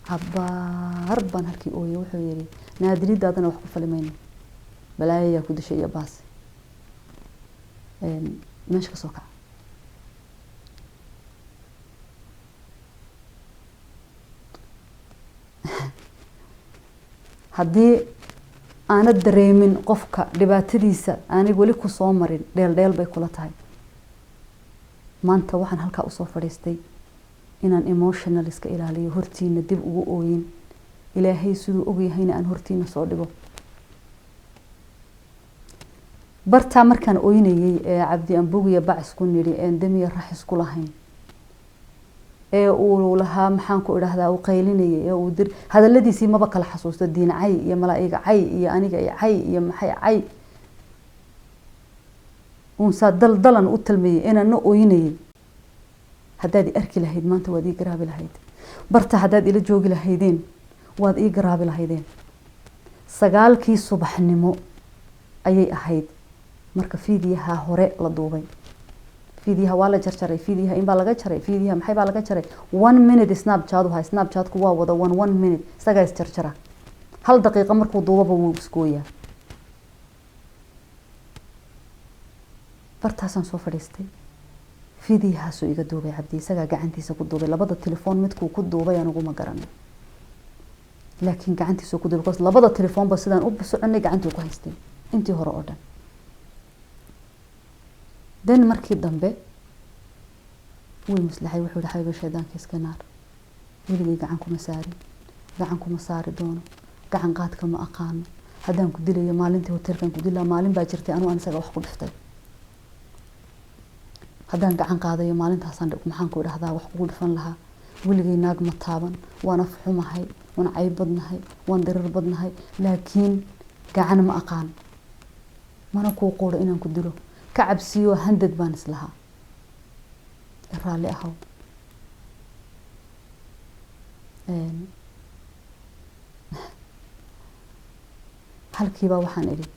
cabaar baan halkii ooyay wuxuu yidhi naadinidaadana wax ku fali mayno balaayayaa ku dishay iyo baas meesha ka soo kaca haddii aanad dareemin qofka dhibaatadiisa aanay weli ku soo marin dheel bay kula tahay maanta waxaan halkaa usoo fadhiistay inaan emotional iska ilaaliyo hortiina dib ugu ooyin ilaahay siduu ogyahayna aan hortiina soo dhigo bartaa markaan ooynayay ee cabdi ambugiya bac isku nidhi een damiya rax isku lahayn ee uu lahaa maxaan ku idhaahdaa uu qaylinayay ee uu hadaladiisii maba kala xasuusto diin cay iyo malaa'iga cay iyo aniga cay iyo maxay cay uun saa daldalan u talmayay inaan na ooynayay haddaad i arki lahayd maanta waad ii garaabi lahayd barta haddaad ila joogi lahaydeen waad ii garaabi lahaydeen 9 subaxnimo ayay ahayd marka fiidiyaha hore la duubay fiidiyaha waa la jarjaray fiidiyaha in baa laga jaray fiidiyaha maxay baa laga jaray 1 minute snapchat waxa snapchat-ku waa wada 1 minute isaga is jarjara hal daqiiqo markuu duubaba wuu isgooyaa bartaasaan soo fadhiistay fiidiyahaasuu iga duubay cabdi isagaa gacantiisa ku duubay labada telefoon midkuu ku duubay anigu ma garanay laakiin gacantiisa ku duubay labada telefoonba sidaan u soconay gacantuu ku haystay intii hore oo dhan dan markii dambe wuu maslaxay wuxuu dhahay xayba shaydaanka iska naar weligay gacan kuma saari doono gacan qaadka ma aqaano haddaan ku dilayo maalintii hotelkan ku dilaa maalin baa jirtay anuu aan isaga wax ku dhiftay haddaan gacan qaadayo maalintaasaan maxaan ku idhahdaa wax kugu dhifan lahaa weligay naag ma taaban waan af xumahay waan cayb badnahay waan darar badnahay laakiin gacan ma aqaan mana kuu qooro inaan ku dilo ka cabsiyo handad baan islahaa raalli ahaw halkiiba waxaan idhi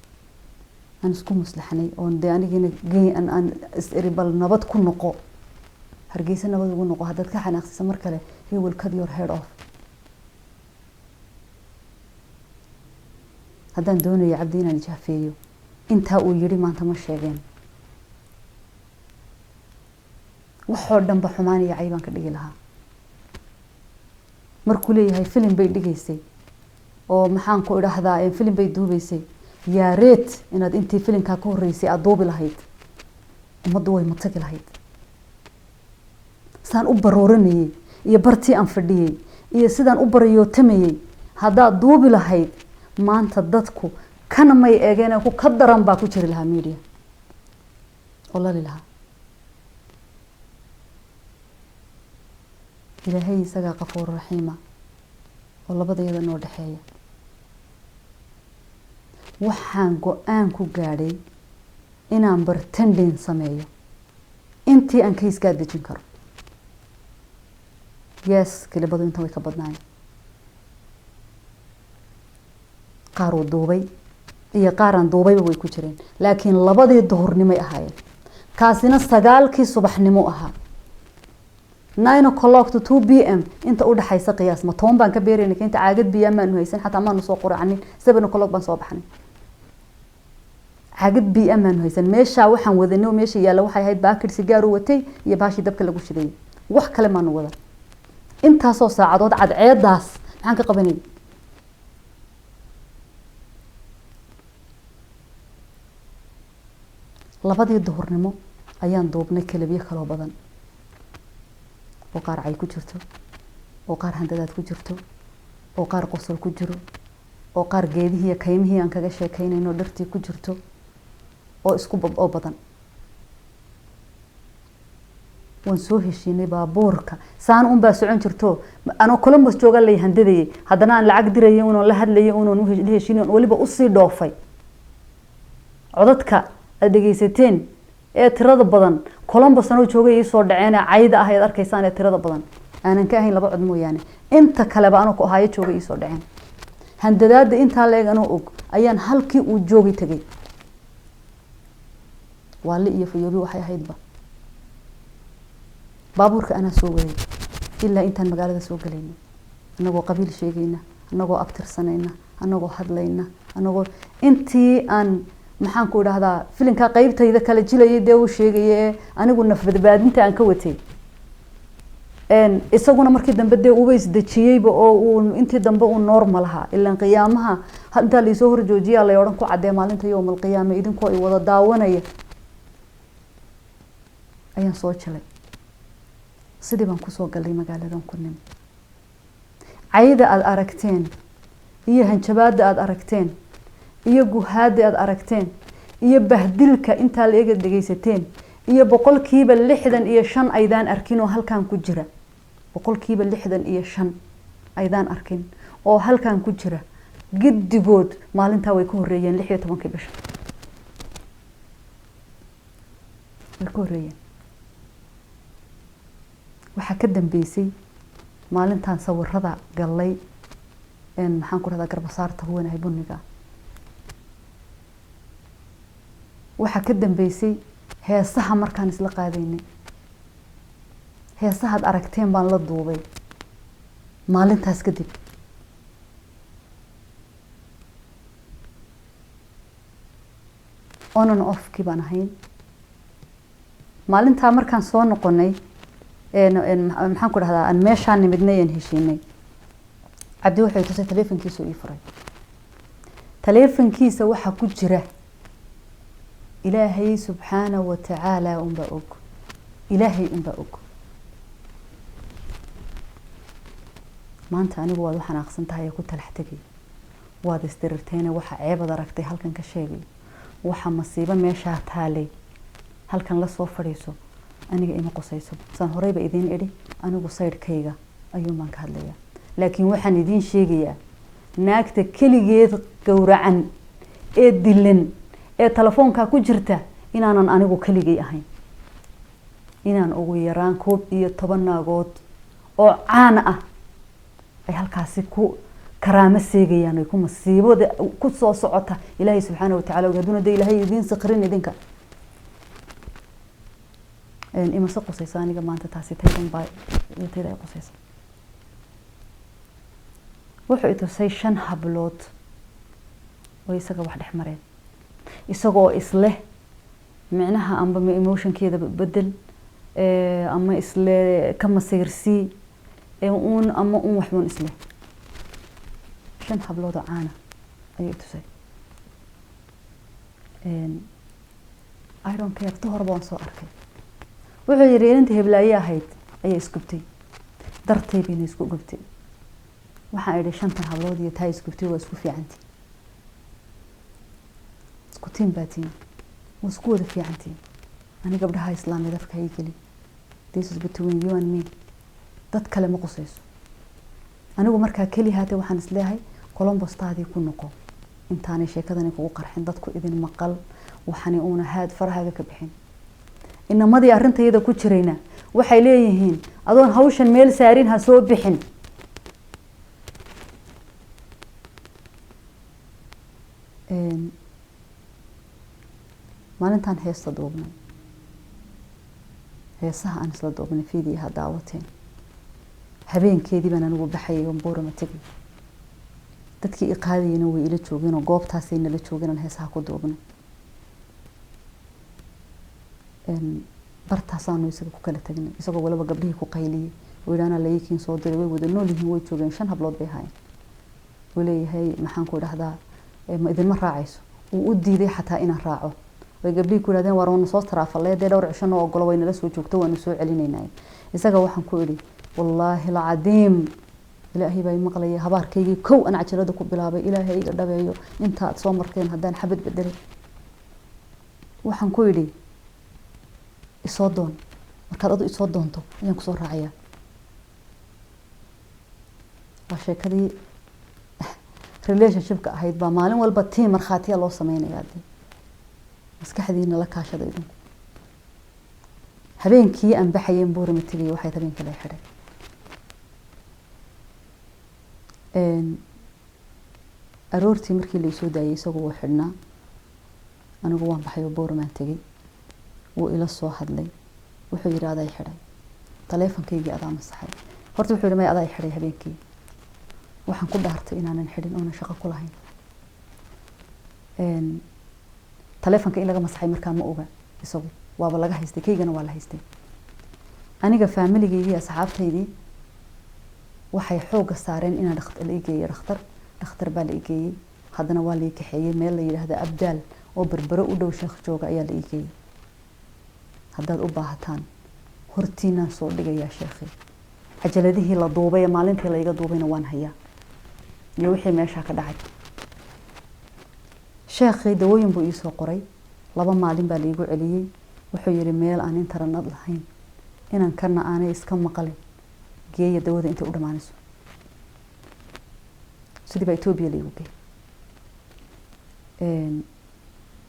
aan isku maslaxnay oo de anigina aan is-iri bal nabad ku noqo hargeysa nabad ugu noqo haddaad ka xanaaqsisa mar kale he will cut your head off haddaan doonayo cabdi inaan jaafeeyo intaa uu yidhi maanta ma sheegeen waxoo dhanba xumaan iyo caybaan ka dhigi lahaa markuu leeyahay filim bay dhigaysay oo maxaan ku idhahdaa filim bay duubaysay yaa reet inaad intii filimkaa ka horreysay aada duubi lahayd ummaddu way matagi lahayd saan u barooranayey iyo bartii aan fadhiyey iyo sidaan u bariyootamayey haddaad duubi lahayd maanta dadku kana may eegeen ku ka daran baa ku jiri lahaa media oo lali lahaa ilaahay isagaa qafuur raxiima oo labadayada noo dhexeeya waxaan go-aan ku gaadhay inaan bartending sameeyo intii aan kayskaa dejin karo yes kilibadu inta way ka badnaayeen qaar uu duubay iyo qaar aan duubayba way ku jireen laakiin labadii duhurnimay ahaayeen kaasina 9kii subaxnimo ahaa 9 o'clock to 2 p.m. inta u dhaxaysa qiyaas ma toon baan ka beerayna inta caagad biyo ma haysan xataa ma soo quracanin 7 o'clock baan soo baxnay caagad biyo ma haysan meesha waxaan wadanay meesha yaala waxay ahayd baakir sigaar u watay iyo baashi dabka lagu shiday wax kale ma wada intaasoo saacadood cadceedaas maxaan ka qabanay labadii duhurnimo ayaan duubnay kalabiyo kala badan oo qaar ay ku jirto oo qaar handadaad ku jirto oo qaar qosol ku jiro oo qaar geedihii kaymihii aan kaga sheekaynayno dhartii ku jirto oo isku oo badan waan soo heshiinay baabuurka saan un baa socon jirto anoo Columbus jooga lay handadayay haddana aan lacag dirayay inuu la hadlayay inuu heshiin waliba u sii dhoofay codadka adegeysateen ee tirada badan Columbus anoo joogay soo dhaceen cayda ah ee arkaysaan ee tirada badan aanan ka ahayn laba cod mooyaane inta kale ba anoo ku hayo joogay soo dhaceen handadaada inta leeg anoo og ayaan halkii uu joogay tagay wali iyo fayoobi waxay ahaydba baabuurka ana soo waday ilaa intaan magaalada soo galayna anagoo qabiil sheegayna anagoo abtirsanayna anagoo hadlayna anagoo intii aan maxaan ku idhahdaa filimka qaybtayda kala jilayay dee uu sheegay anigu nafbadbaadinta aan ka watay isaguna markii dambe dee uu isdajiyayba oo uu intii dambe uu normal aha ilaa qiyaamaha inta la soo horjoojiyaa la oran ku cadee maalinta yawmal qiyaama idinkoo ay wada daawanaya ayaan soo jalay sidii baan ku soo galay magaaladan ku nim cayda aad aragteen iyo hanjabaada aad aragteen iyo guhaada aad aragteen iyo bahdilka inta la eega dhageysateen iyo 65% aydaan arkin oo halkaan ku jira 65% aydaan arkin oo halkaan ku jira giddigood maalinta way ku horeeyeen 16 bisha way ku horeeyeen waxa ka dambeysay maalintan sawirada galay maxaan ku radaa garbasaarta huwanahay buniga waxa ka dambeysay heesaha markaan isla qaadaynay heesahaad aragteen baan la duubay maalintaas kadib on and off kii baan ahayn maalintaa markaan soo noqonay maxaan ku dhahdaa aan meeshaan nimidnay aan heshiinay cabdi wuxuu tusay taleefankiisa ii furay taleefankiisa waxaa ku jira ilaahay subxaanahu wa tacaala unbaa og ilaahay unbaa og maanta anigu waad u xanaaqsan tahay ee ku talax tegay waad isdirirteene waxa ceebad aragtay halkan ka sheegay waxa masiibo meeshaa taalay halkan la soo fadhiiso aniga ima qosayso saan horeyba idiin idhi anigu saydhkayga ayuunbaan ka hadlayaa laakiin waxaan idiin sheegayaa naagta keligeed gowracan ee dilan ee telefoonkaa ku jirta inaanan anigu keligay ahayn inaan ugu yaraan 11 naagood oo caan ah ay halkaasi ku karaamo seegayaan ay ku masiibada ku soo socota ilaahay subxaanahu wa tacaala waduna de ilaahay idiin saqrin idinka ima soo qosaysa aniga maanta taasi taydan baa intayda ay qosaysa wuxuu itusay 5 hablood oo isaga wax dhex mareen isagoo isleh micnaha amba emotionkeeda bedel ama isle kama sayrsii ama waxban isleh 5 hablood oo caana ayuu itusay I don't care tohor baan soo arkay wuxuu yiri inta heblaaye ahayd ayay isgubtay dartay bay isku gubtay waxaan idhi 5 hablood iyo taay isgubtay waa isku fiicantii isku tiin baatiin waa isku wada fiicantii aniga gabdhaha islaamida afka ay gali this is between you and me dad kale ma qosayso anigu markaa keli haatay waxaan isleeyahay Columbus taadii ku noqo intaanay sheekadani kugu qarxin dadku idin maqal waxani uuna haad farahaga ka bixin inamadii arintayda ku jirayna waxay leeyihiin adoon hawshan meel saarin ha soo bixin maalintaan heesta duubnay heesaha aan isla duubnay fiidiyaha daawateen habeenkeedii baan anigu baxayay oo Boorama tagay dadkii iqaadayna way ila joogeen oo goobtaasay nala joogeen heesaha ku duubnay bartaasaanu isaga ku kala tagnay isagoo walaba gabdhihii ku qayliyay weeraana layikiin soo diray way wada nool yihiin way joogeen 5 hablood bay haayeen waleeyahay maxaan ku dhahdaa ma idin ma raacayso uu u diiday xataa inaan raaco way gabdhihii ku yiraahdeen war wana soo taraafalayday dhowr cisho oo ogolo way nala soo joogto waanu soo celinaynaa isaga waxaan ku idhi wallaahi alcadiim ilaahay baa maqlayay habaarkaygii kow aan cajalada ku bilaabay ilaahay iga dhabeeyo inta aad soo markeen haddaan xabad bedelay waxaan ku idhi isoo doon markaad adu isoo doonto ayaan ku soo raacayaa waa sheekadii relationship-ka ahayd baa maalin walba tii markhaatiya loo sameynayaa maskaxdiina la kaashada idinku habeenkii aan baxayeen Boorama tagay waxay habeenkii la xidhay aroortii markii la soo daayay isagoo wuu xidhnaa anigu waan baxay oo Boorama tagay wuu ila soo hadlay wuxuu yiraahday xidhay taleefankaygii adaa masaxay horta wuxuu yiri adaa xidhay habeenkii waxaan ku dhaartay inaanan xidhin oo shaqo ku lahayn taleefanka in laga masaxay markaa ma oga isagu waaba laga haystay kaygana waa la haystay aniga familigeygii asxaabtaydii waxay xoog saareen inaan dhakhtar igeeyo dhakhtar baa la igeeyay haddana waa la kaxeeyay meel la yiraahdo Abdaal oo berbero u dhow Sheekh Jooga ayaa la igeeyay haddaad u baahataan hortiina soo dhigayaa sheekhi cajaladihii la duubay maalintii la iga duubayna waan hayaa iyo wixii meesha ka dhacay sheekhi dawooyin buu ii soo qoray 2 maalin baa la igu celiyay wuxuu yiri meel aan internet lahayn inaan kana aanay iska maqalin geeya dawada inta u dhamaanayso sidii ba Ethiopia la igu geeyay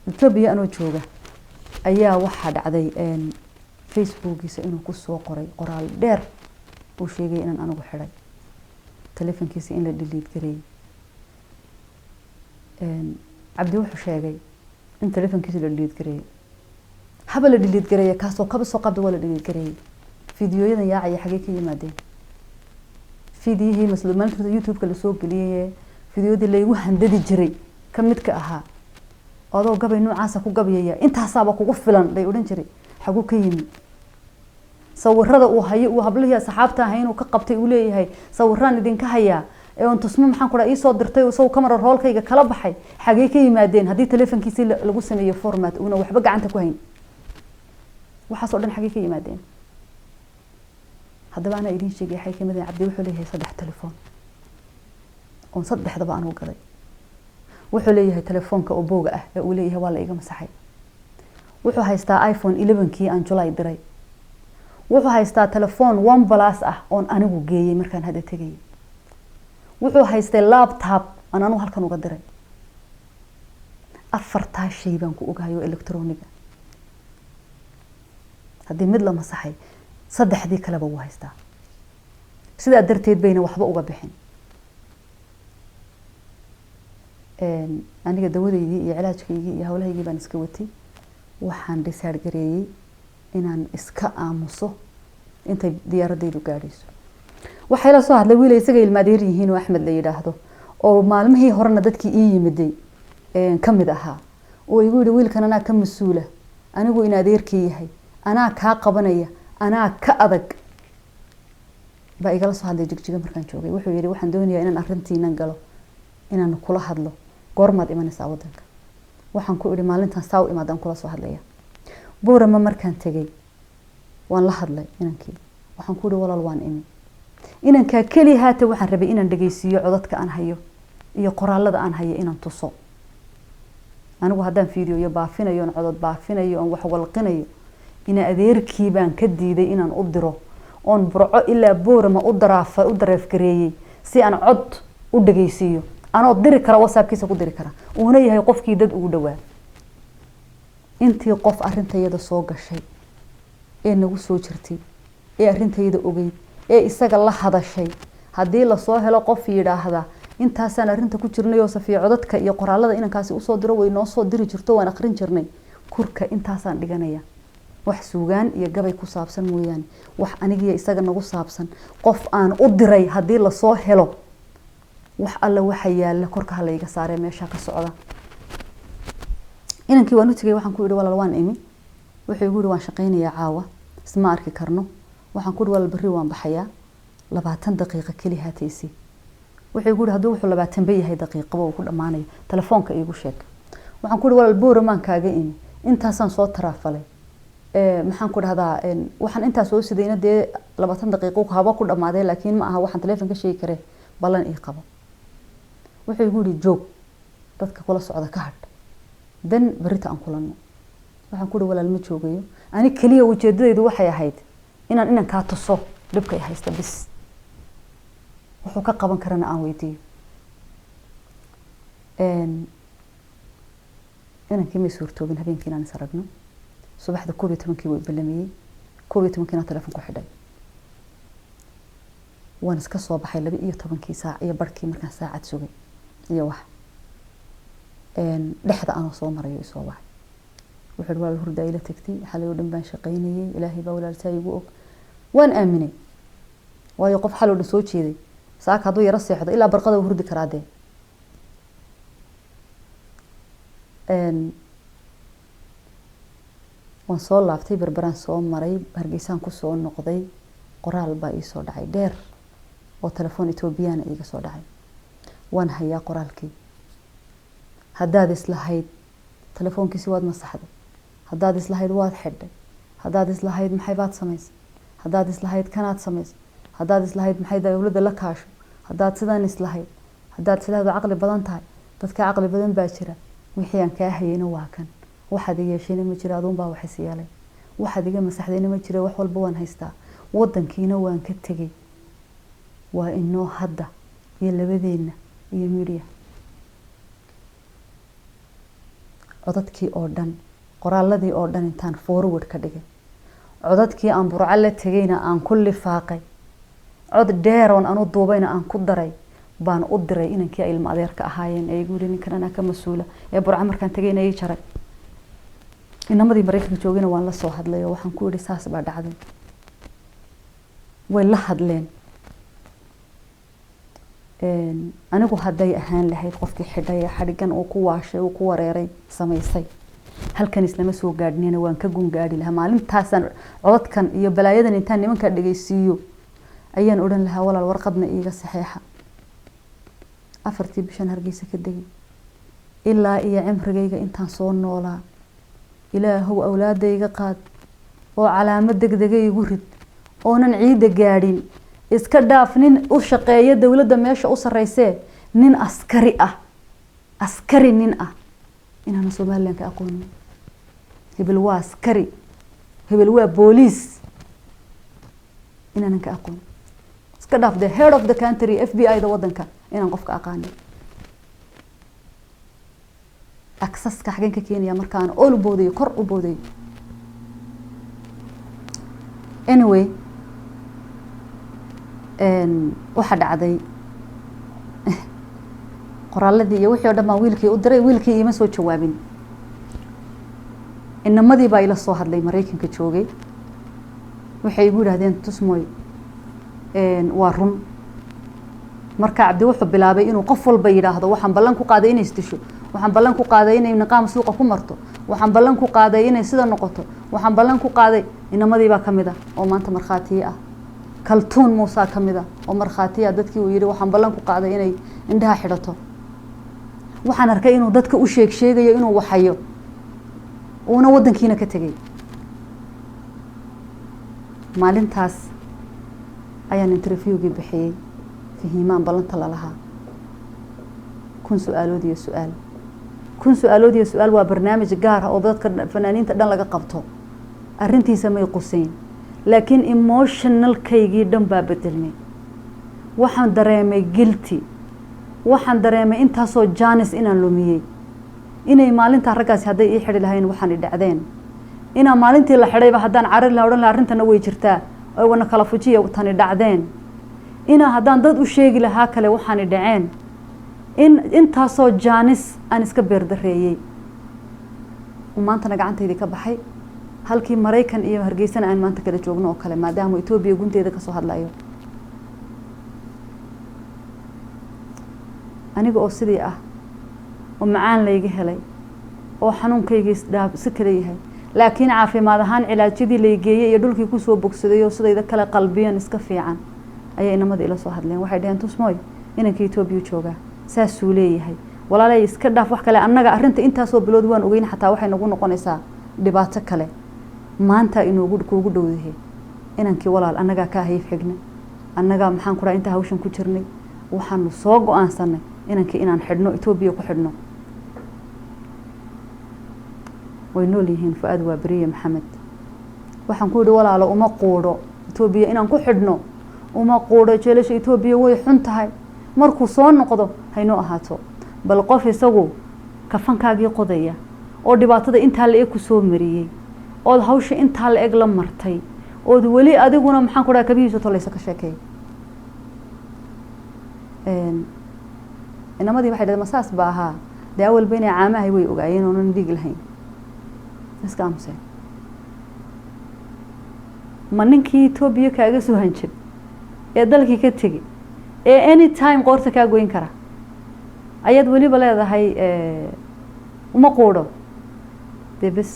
Ethiopia anoo jooga ayaa waxa dhacday Facebook-giisa inuu ku soo qoray qoraal dheer uu sheegay inaan anigu xidhay taleefankiisa in la delete gareeyay cabdi wuxuu sheegay in taleefankiisa la delete gareeyay haba la delete gareeya kaasoo kaba soo qabda waa la delete gareeyay fiidiyoyadan yaacaya xagee ka yimaadeen fiidiyihii maalinta youtube-ka lasoo geliyay fiidiyodii laygu handadi jiray ka midka ahaa adoo gabay noocaasa ku gabayaya intaasaaba kugu filan bay odhan jiray xaguu ka yimi sawirada uu hayo uu hablihii asxaabta ahay inuu ka qabtay uu leeyahay sawiraan idinka hayaa ee on tusmo maxaan ku dhahay soo dirtay oo soo camera roolkayga kala baxay xagee ka yimaadeen hadii telefonkiisa lagu sameeyo format una waxba gacanta ku hayn waxa soo dhan xagee ka yimaadeen haddaba ana idin sheegay xay kamid ah Cabdi wuxuu leeyahay 3 telefoon oo saddexdaba aan u gaday wuxuu leeyahay telefoonka oo booga ah ee uu leeyahay waa la iga masaxay wuxuu haystaa iPhone 11kii aan July diray wuxuu haystaa telefoon OnePlus ah oo anigu geeyay markaan hada tagay wuxuu haystay laptop aan anu halkan uga diray afarta shay baan ku ogahay electronic hadii mid la masaxay saddexdii kale buu haystaa sida darteed bayna waxba uga bixin aniga dawadeydii iyo cilaajkaygii iyo hawlahaygii baan iska watay waxaan dhisaar gareeyay inaan iska aamuso intay diyaaradaydu gaadhayso waxay la soo hadlay wiil isaga ilmaadeer yihiin oo Axmed la yiraahdo oo maalmihii horena dadkii ii yimiday kamid ahaa oo igu yiri wiilkan anaa ka masuula anigu in adeerkii yahay anaa ka qabanaya anaa ka adag ba igala soo hadlay jigjiga markaan joogay wuxuu yiri waxaan doonayaa inaan arintiinan galo inaan kula hadlo goormaad imanaysaa wadanka waxaan ku iri maalintan saaw imaadaan kula soo hadlaya boorama markaan tagay waan la hadlay inankii waxaan ku iri walaal waan imi inanka kali haata waxaan rabay inaan dhageysiyo codadka aan hayo iyo qoraalada aan hayo inaan tuso anigu haddaan fiidiyo iyo baafinayo aan codad baafinayo aan wax walqinayo ina adeerkii baan ka diiday inaan u diro oon burco ilaa boorama u dareef gareeyay si aan cod u dhageysiyo anoo diri kara WhatsApp-kiisa ku diri kara uuna yahay qofkii dad ugu dhawaa intii qof arintayada soo gashay ee nagu soo jirtay ee arintayada ogeyd ee isaga la hadashay hadii la soo helo qof yiraahda intaasaan arinta ku jirnay oo safiyo codadka iyo qoraalada inankaasi u soo diro way noo soo diri jirto waan akhrin jirnay kurka intaasaan dhiganaya wax suugaan iyo gabay ku saabsan mooyaan wax aniga isaga nagu saabsan qof aan u diray hadii la soo helo wax alla waxa yaala korka hala iga saaree meesha ka socda inankii waan u tagay waxaan ku iri walaal waan imi wuxuu igu yiri waan shaqeynayaa caawa isma arki karno waxaan ku iri walaal bari waan baxayaa 20 daqiiqo kali haataysi wuxuu igu yiri haduu wuxuu 20 bay yahay daqiiqo uu ku dhamaanayo telefoonka iigu sheeg waxaan ku iri walaal boormaan kaaga imi intaasaan soo taraafalay maxaan ku dhahdaa waxaan intaas soo sidayna dee 20 daqiiqo haba ku dhamaaday laakiin ma aha waxaan telefoonka sheegi karay balan ii qabo wuxuu igu yiri joog dadka kula socda ka hadh dan barita aan kulano waxaan ku iri walaal ma joogayo ani kaliya ujeedadaydu waxay ahayd inaan ka tuso dhibka ay haysta bis wuxuu ka qaban karana aan weydiiyo inankii ma suurtoobin habeenkii inaan is aragno subaxda 12kii way balamiyay 12kii telefoon ku xidhay waan iska soo baxay 12 saac iyo barkii markaan saacad sugay iyo wax dhexda aan soo marayo soo wax wuxuu walaal hurda ila tagtay xalay oo dhan baan shaqeynayay ilaahay baa walaaltay igu og waan aaminay waayo qof xal oo dhan soo jeeday saaka haduu yara seexdo ilaa barqada uu hurdi karaade waan soo laaftay barbaraan soo maray hargeysaan ku soo noqday qoraal baa ii soo dhacay dheer oo telefoon Ethiopian iga soo dhacay waan hayaa qoraalkii haddaad islahayd telefoonkiisi waad masaxday haddaad islahayd waad xidhay haddaad islahayd maxay baad samaysay haddaad islahayd kanaad samaysay haddaad islahayd maxay dawladda la kaasho haddaad sidaan islahayd haddaad sidaadu aqli badan tahay dadka aqli badan baa jira wixii aan ka hayeyna waa kan waxaad yeeshayna ma jira aduun baa wax isyeelay waxaad iga masaxdayna ma jira wax walba waan haystaa wadankiina waan ka tagay waa inoo hadda iyo labadeena iyo media codadkii oo dhan qoraaladii oo dhan intaan forward ka dhigay codadkii aan burco la tagayna aan ku lifaaqay cod dheer oo aan u duubayna aan ku daray baan u diray inankii ilma adeerka ahaayeen ee igu yiri ninkan anaa ka masuula ee burco markaan tagayna ay jaray inamadii Mareykanka joogina waan la soo hadlay oo waxaan ku yiri saas baa dhacday way la hadleen anigu haday ahaan lahayd qofkii xidhay xarigan oo ku waashay oo ku wareeray sameysay halkan islama soo gaadhnina waan ka gun gaadhi lahaa maalintaasan codkan iyo balaayadan intaan nimanka dhageysiyo ayaan oran lahaa walaal warqadna iiga saxeexa afartii bishan Hargeysa ka dagay ilaa iyo cimrigayga intaan soo noolaa ilaahow awlaadayga qaad oo calaamad degdegay igu rid oonan ciida gaadhin iska dhaafnin u shaqeeya dawladda meesha u sareysay nin askari nin ah inaan Soomaaliland ka aqoon hebel waa askari hebel waa booliis inaan ka aqoon iska dhaaf the head of the country FBI da wadanka inaan qofka aqaan access ka xagan ka Kenya markaan oo booday kor u booday anyway waxa dhacday qoraaladii iyo wixii oo dhamaan wiilkii u diray wiilkii ima soo jawaabin inamadii baa ila soo hadlay Mareykanka joogay waxay igu yiraahdeen tusmooy waa run marka Cabdi wuxuu bilaabay inuu qof walba yiraahdo waxaan ballan ku qaaday inay istisho waxaan ballan ku qaaday inay niqaam suuqa ku marto waxaan ballan ku qaaday inay sida noqoto waxaan ballan ku qaaday inamadii baa kamida oo maanta marxaati ah kaltuun Musa kamida oo marxaati ah dadkii uu yiri waxaan ballan ku qaaday inay indhaha xidhato waxaan arkay inuu dadka u sheegayo inuu waxayo una wadankiina ka tagay maalintaas ayaan interviewgii bixiyay fahimaan ballanta la lahaa kun su'aalood iyo su'aal waa barnaamij gaar ah oo dadka fanaaniinta dhan laga qabto arintiisa may quseyn laakiin emotional kaygii dhan baa bedelmay waxaan dareemay guilty waxaan dareemay intaasoo Janice inaan lumiyay inay maalinta ragaas haday ii xidhi lahayn waxaan dhacdeen ina maalintii la xidhayba hadaan carar la oran la arintana way jirtaa oo wana kala fujiyo tani dhacdeen ina hadaan dad u sheegi lahaa kale waxaan dhaceen intaasoo Janice aan iska beerdareeyay maanta gacantayda ka baxay halkii Mareykan iyo Hargeysa aan maanta kala joogno oo kale maadaama Ethiopia gunteeda ka soo hadlayo aniga oo sidii ah oo macaan layga helay oo xanuunkayga isdaab si kale yahay laakiin caafimaad ahaan cilaajadii la geeyay iyo dhulkii ku soo bogsaday oo sidayda kala qalbiyan iska fiican ayay inamada ila soo hadleen waxay dhaheen tusmooy inanka Ethiopia jooga saas uu leeyahay walaalay iska dhaaf wax kale annaga arinta intaas oo bilood waan ogeyn xataa waxay nagu noqonaysaa dhibaato kale maanta inuu kuugu dhowdahay inankii walaal annaga ka hayf xigna annaga maxaan ku inta hawshan ku jirnay waxaan soo go'aansanay inankii inaan xidhno Ethiopia ku xidhno way nool yihiin Fuad waa Bariye Maxamed waxaan ku yiri walaalo uma qooro Ethiopia inaan ku xidhno uma qooro jeelasha Ethiopia way xun tahay markuu soo noqdo hayno ahaato bal qof isagu kafankaagii qodaya oo dhibaatada inta la ku soo mariyay oo hawsha inta la la martay oo wali adiguna maxaan ku kabihiisa tolaysa ka sheekay inamadii waxay dhadeen masaas baaha daawal beenay caamahay way ogaayeen oo aan dhig lahayn iska amse maninkii Ethiopia kaaga soo hanjin ee dalkii ka tagi ee anytime qoorta ka goyn kara ayad waliba leedahay uma qooro debis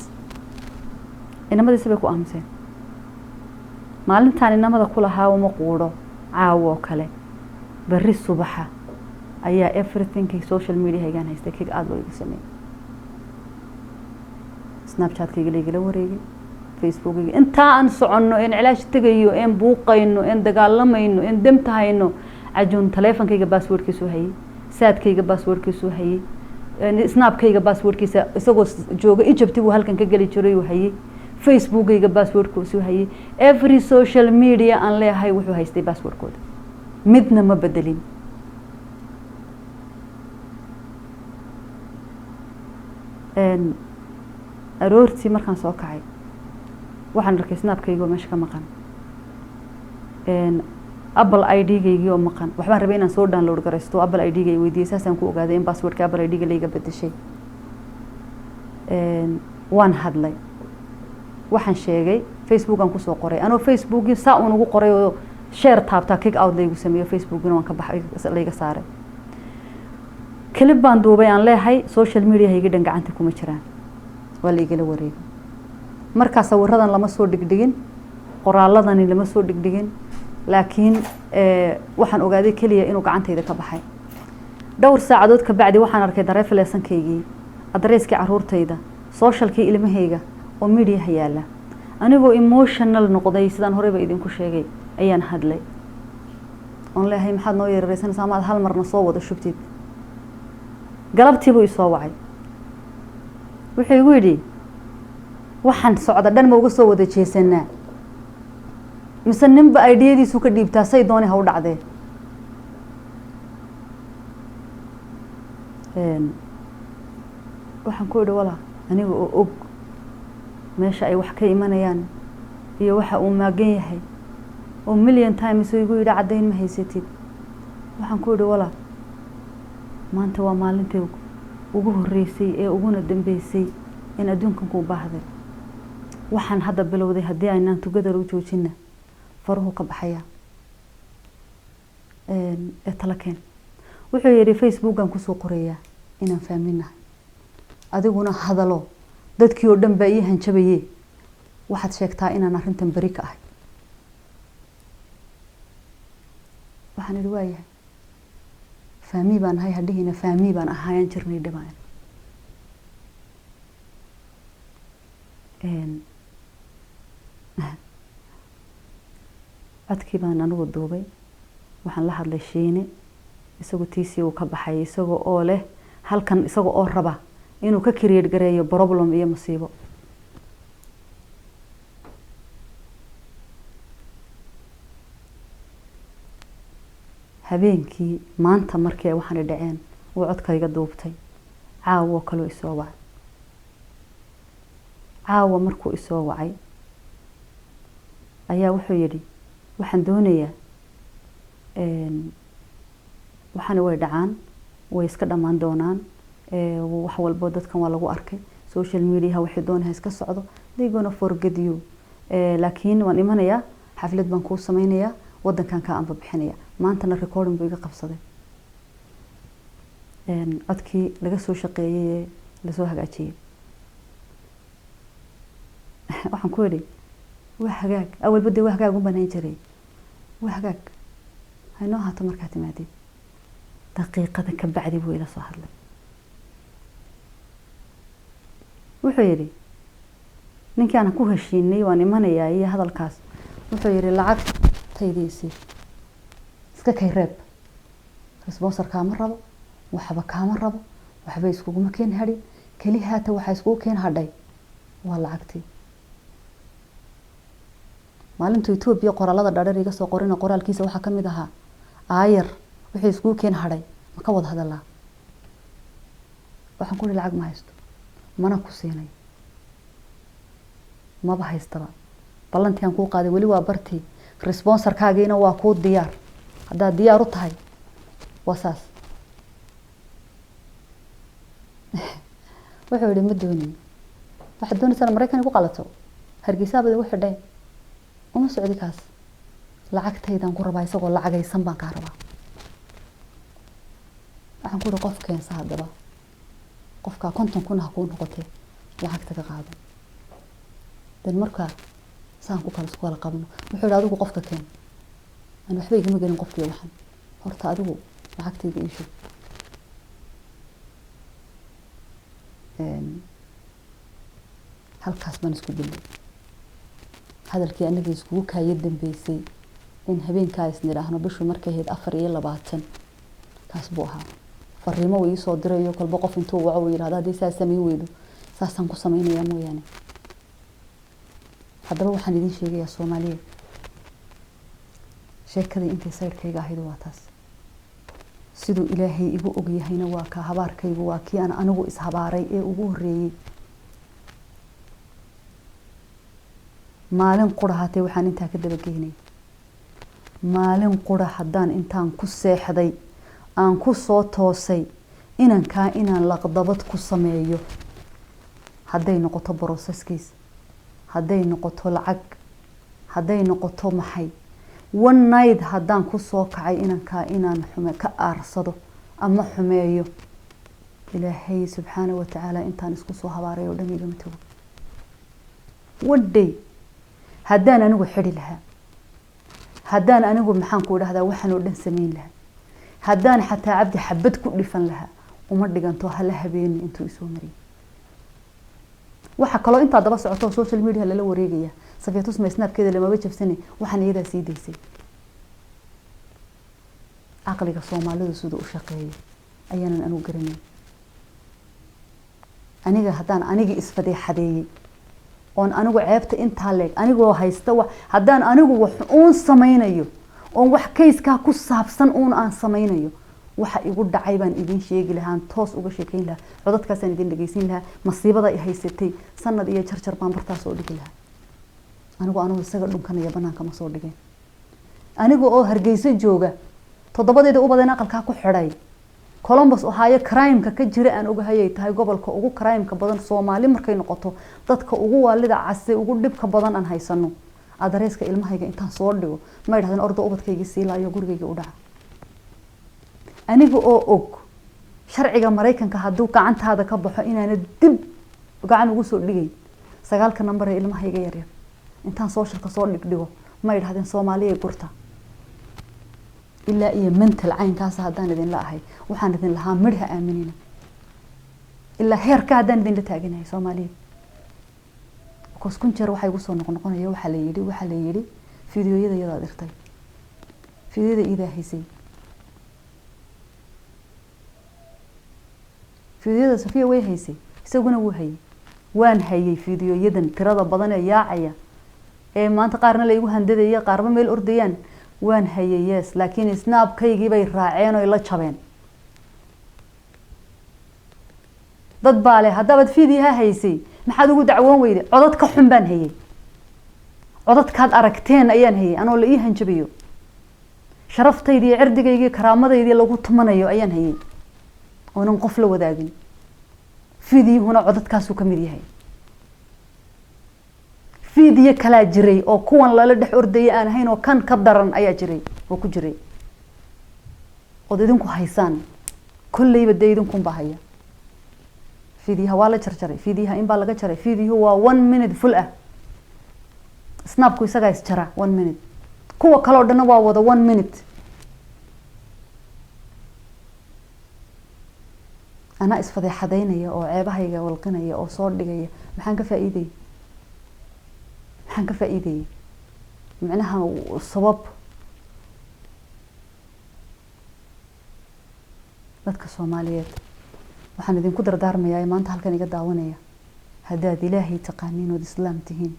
inamadii sabay ku amseen maalintaan inamada kula haa uma qooro caawo kale bari subaxa ayaa everything social media haygan haystay kig aad loo iga sameeyay Snapchat kayga la wareegay Facebook kayga inta aan soconno in cilaash tagayo in buuqayno in dagaalamayno in damtahayno ajoon teleefankayga passwordkiisu hayay saadkayga passwordkiisu hayay Snapkayga passwordkiisa isagoo jooga Egypt buu halkan ka gali jiray uu hayay Facebookayga passwordkiisu hayay every social media aan leeyahay wuxuu haystay passwordkooda midna ma bedelin aroortii markaan soo kacay waxaan arkay Snapkayga meesha ka maqan Apple ID-gayga oo maqan waxbaan rabay inaan soo download garaysto Apple ID-ga ay weydiisay saasaan ku ogaaday in passwordka Apple ID-ga layga bedeshay waan hadlay waxaan sheegay Facebook aan ku soo qoray anoo Facebook saa uu ugu qoray oo share taabta kick out laygu sameeyo Facebook waan ka baxay layga saaray clip baan duubay aan leeyahay social media hayga dhan gacanta kuma jiraan waa la igala wareegay marka sawiradan lama soo dhigdhigin qoraaladani lama soo dhigdhigin laakiin waxaan ogaaday kaliya inuu gacantayda ka baxay dhowr saacadood ka bacdi waxaan arkay dareefleesankaygii adreeskii caruurtayda socialkii ilmahayga oo media yaala anigoo emotional noqday sidaan horeba idinku sheegay ayaan hadlay on leeyahay maxaad noo yeeraysanaysaa maad hal marna soo wada shubtid galabtii buu isoo wacay wuxuu igu yidhi waxaan socda dhan ma uga soo wada jeesanaa mise ninba ideyadiisu ka dhiibtaa say dooni ha u dhacdee waxaan ku idhi walaa aniga oo og meesha ay wax ka imanayaan iyo waxa uu maagan yahay oo million times igu yidhi caddayn ma haysatid waxaan ku idhi walaa maanta waa maalintii ugu horeysay ee uguna dambeysay in adduunkan ku baahday waxaan hadda bilowday haddii aynaan together u joojina faruhu ka baxaya talakeen wuxuu yidhi Facebook aan kusoo qorayaa inaan fahminahay adiguna hadalo dadkii oo dhan baa ii hanjabayay waxaad sheegtaa inaan arrintan bari ka ahay waxaan idhi waayahay fahmi baan ahay hadhiina fahmi baan ahayaan jirnay dhamaan codkii baan anigu duubay waxaan la hadlay Shiine isagoo tiisii uu ka baxay isagoo oo leh halkan isagoo oo raba inuu ka create gareeyo problem iyo musiibo habeenkii maanta markii waxaan dhaceen oo codkayga duubtay caawa kale isoo wacay caawa markuu isoo wacay ayaa wuxuu yidhi waxaan doonayaa waxaan way dhacaan way iska dhamaan doonaan wax walba dadkan waa lagu arkay social media waxay doonayaan iska socdo they gonna forget you laakiin waan imanayaa xaflad baan ku sameeynaya wadankan ka aan bixinaya maantana recording buu iga qabsaday codkii laga soo shaqeeyay la soo hagaajiyay waxaan ku yidhi waa hagaag awal bade waa hagaag u banaan jiray waa hagaag hayno haato markaa timaadid daqiiqada ka bacdi buu ila soo hadlay wuxuu yidhi ninkii aan ku heshiinay waan imanayaa iyo hadalkaas wuxuu yidhi lacagtaydiisii iska kay reeb sponsor kaama rabo waxba kaama rabo waxba iskuguma keen hadhin keli haata waxa iskugu keen hadhay waa lacagtii maalinta Ethiopia qoraalada dhaadheer iga soo qorina qoraalkiisa waxa kamid ahaa aayar wixii iskugu keen hadhay ma ka wada hadalaa waxaan ku lacag ma haysto mana ku siinay ma ba haystaba ballantii aan ku qaaday wali waa bartii sponsor kaageena waa ku diyaar hada diyaar u tahay wasaas wuxuu yidhi ma doonin waxa doonaysaa Mareykan ku qalato hargeysa bada wuxuu dhayn uma socdi kaas lacagtaydan ku rabaa isagoo lacagaysan baan ka rabaa waxaan ku qof keensa hadaba qofka konton kuna ku noqotay lacagta ka qaadan dan marka saan ku kala isku qabno wuxuu yidhi adigu qofka keen aan waxba igama gelin qofkii waxan horta adigu lacagtayda iisho halkaas baan isku dilay hadalkii anaga iskugu kaayay dambeysay in habeenkaas niraahno bishu markay ahayd 24 kaas buu ahaa fariimo uu soo diray kolba qof intuu waco yiraahdo hadii saa sameey weydo saasan ku sameeynaya mooyane hadaba waxaan idin sheegayaa Soomaaliya sheekada intay sayrkayga ahayd waa taas sidoo Ilaahay igu og yahayna waa ka habaarkaygu waa kii aan anigu is habaaray ee ugu horeeyay maalin qurahatay waxaan inta ka daba geynay maalin qura hadaan intaan ku seexday aan ku soo toosay inaan laqdabad ku sameeyo hadday noqoto processkiis, hadday noqoto lacag, hadday noqoto maxay one night haddaan ku soo kacay inaan xume ka aarsado ama xumeeyo ilaahay subxaanahu wa tacaala intaan isku soo habaaray oo dhan igama tago. one day haddaan anigu xidhi lahaa, haddaan anigu maxaan ku idhahdaa waxaan oo dhan samayn lahaa, haddaan xataa cabdi xabad ku dhifan lahaa uma dhiganto hala habeeni intuu isoo mariyay. waxa kaloo intaa daba socoto social media lala wareegaya Safiya Tusma snapkeeda lama jabsani waxaan iyada sii deysay. aqliga Soomaalidu sidoo u shaqeeyo ayaanan anu garanay. aniga haddaan anigi isfadeexadeeyay oon anigu ceebta intaa leeg anigoo haysta haddaan anigu wax uun samaynayo oon wax kayska ku saabsan uun aan samaynayo waxa igu dhacay baan idin sheegi lahaa, toos uga sheekayn lahaa, codadkaas aan idin dhageysin lahaa, masiibada ay haysatay sanad iyo jarjar baan bartaas oo dhigi lahaa. anigu isaga dhunkanaya banaanka ma soo dhigeen. anigu oo Hargeysa jooga toddobadeeda u badan aqalka ku xidhay Columbus Ohio crime-ka ka jira aan ogahayay tahay gobolka ugu crime-ka badan Soomaali markay noqoto dadka ugu waalida casay ugu dhibka badan aan haysano. adreeska ilmahayga intaan soo dhigo ma yiraahdeen ordo ubadkayga siilaayo gurigayga u dhaca. aniga oo og sharciga Mareykanka hadduu gacantaada ka baxo inaana dib gacan ugu soo dhigay 9 number ee ilmahayga yar yar intaan socialka soo dhigdhigo ma yiraahdeen Soomaaliya gurta. ilaa iyo mental caynkaas haddaan idin la ahay waxaan idin lahaa midha aaminina ilaa heerka haddaan idin la taaganahay Soomaaliya. kun jeer waxay ugu soo noqonayo waxa la yiri fiidiyoyada yada dirtay fiidiyada ida haysay fiidiyada Safiya way haysay isaguna wuu hayay waan hayay fiidiyoyadan tirada badan ee yaacaya ee maanta qaarna la igu handadaya qaarba meel ordayaan waan hayay yes laakiin snapkaygii bay raaceen oo la jabeen. dad baale hadaba fiidiyaha haysay maxaad ugu dacwoon weyday codadka xun baan hayay codadkaad aragteen ayaan hayay anoo la ii hanjabiyo sharaftayda iyo cirdigayga karaamadayda lagu tumanayo ayaan hayay oonan qof la wadaagin. fiidiyuhuna codadkaas uu ka mid yahay. fiidiyo kala jiray oo kuwan lala dhex ordayay aan ahayn oo kan ka daran ayaa jiray oo ku jiray oo idinku haysaan kullayba deydinku baahaya. fiidiyaha waa la jarjaray fiidiyaha in baa laga jaray fiidiyuhu waa 1 minute full ah. snapku isaga is jara 1 minute kuwa kale oo dhan waa wada 1 minute. ana isfadeexadeynaya oo ceebahayga walqinaya oo soo dhigaya maxaan ka faa'iiday macnaha sabab dadka Soomaaliyeed waxaan idinku dardaarmayaa maanta halkan iga daawanaya haddaad Ilaahay taqaaniin oo islaam tihiin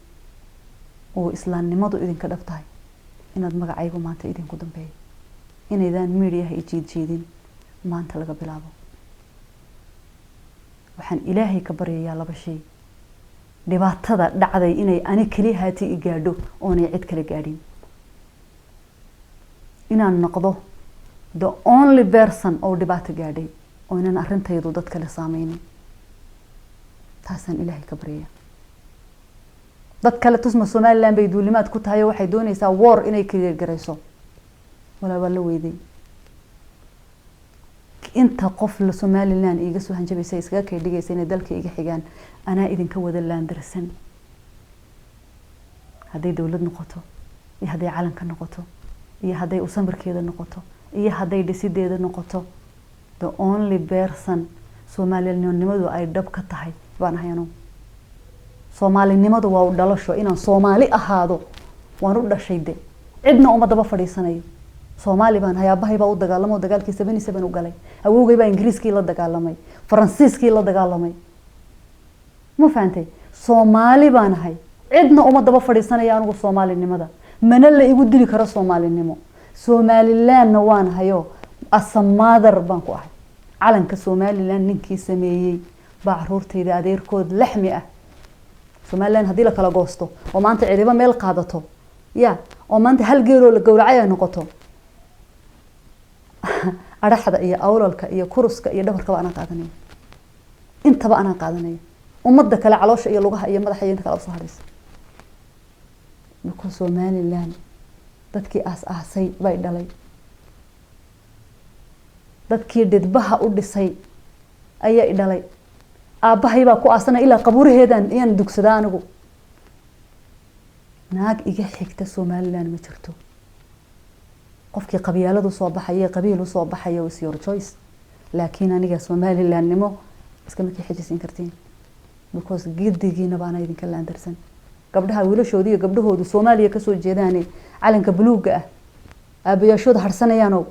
oo islaamnimadu idinka dhabtahay inaad magacaygu maanta idinku dambeeyo inaydaan media jiidin maanta laga bilaabo. waxaan Ilaahay ka baryayaa laba shay dhibaatada dhacday inay ani kaliya haati i gaadho oo ay cid kale gaadhin. inaan noqdo the only person oo dhibaato gaadhay oo inaan arintaydu dad kale saameynin. taasaan Ilaahay ka baryayaa. dad kale tusma Somaliland bay duulimaad ku tahay waxay doonaysaa war inay kaliya garayso wala la weeday. inta qof la Somaliland iga soo hanjabaysay iskaga kay dhigaysa inay dalka iga xigaan ana idinka wada laandarsan. haday dawlad noqoto iyo haday calanka noqoto iyo haday u samirkeeda noqoto iyo haday dhisideeda noqoto the only person Soomaalinimadu ay dhab ka tahay baan hayno. Soomaalinimadu waa u dhalasho inaan Soomaali ahaado waan u dhashayde cidna uma daba fadhiisanayo. Soomaali baan hayaabahay baa u dagaalamay dagaalkii 77 u galay awowgay baa Ingiriiskii la dagaalamay Faransiiskii la dagaalamay ma fahantay. Soomaali baan hay cidna uma daba fadhiisanaya anigu Soomaalinimada mana la igu dili karo Soomaalinimo. Somaliland waan hayo asamaadar baan ku ahay calanka Somaliland ninkii sameeyay baa caruurtayda adeerkood laxmi ah. Somaliland hadii la kala goosto oo maanta ciidaba meel qaadato oo maanta hal geelo la gowracay ay noqoto araxda iyo awlalka iyo kuruska iyo dhabarka ana qaadanay intaba ana qaadanay ummadda kale caloosha iyo lugaha iyo madaxa iyo inta kale soo haraysa marka Somaliland dadkii aasay bay dhalay dadkii dhidbaha u dhisay ayaa dhalay aabahay baa ku aasana ilaa qabuuraheedan iyaan dugsadaa anigu naag iga xigta Somaliland ma jirto qofkii qabyaaladu soo baxay qabiilu soo baxay oo your choice laakiin aniga Somaliland nimo iska ma xijisiin kartiin because gidigiina baan idinka laandarsan gabdhaha wiilashoodii iyo gabdhahoodu Soomaaliya ka soo jeedaan calanka buluuga ah aabayaashooda harsanayaan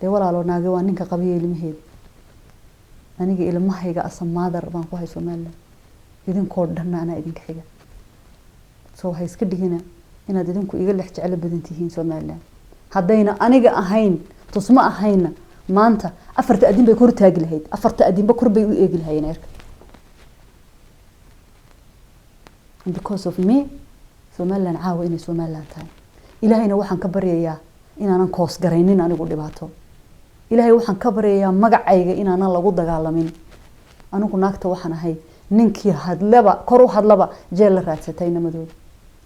de walaalo naage waa ninka qabiye ilmaheed aniga ilmahayga asamaadar baan ku hay Somaliland idinkoo dhanna ana idinka xiga soo hay iska dhigina inaad idinku iga lex jecel badan tihiin Somaliland haddayna aniga ahayn tusma ahayna maanta afarta adin bay kor taagi lahayd afarta adinba kor bay u eegi lahaayeen erka because of me Somaliland caawa inay Somaliland tahay ilaahayna waxaan ka baryayaa inaanan koos garaynin anigu dhibaato ilaahay waxaan ka baryayaa magacayga inaanan lagu dagaalamin anigu naagta waxaan ahay ninkii hadlaba kor u hadlaba jeel la raadsatay namadooda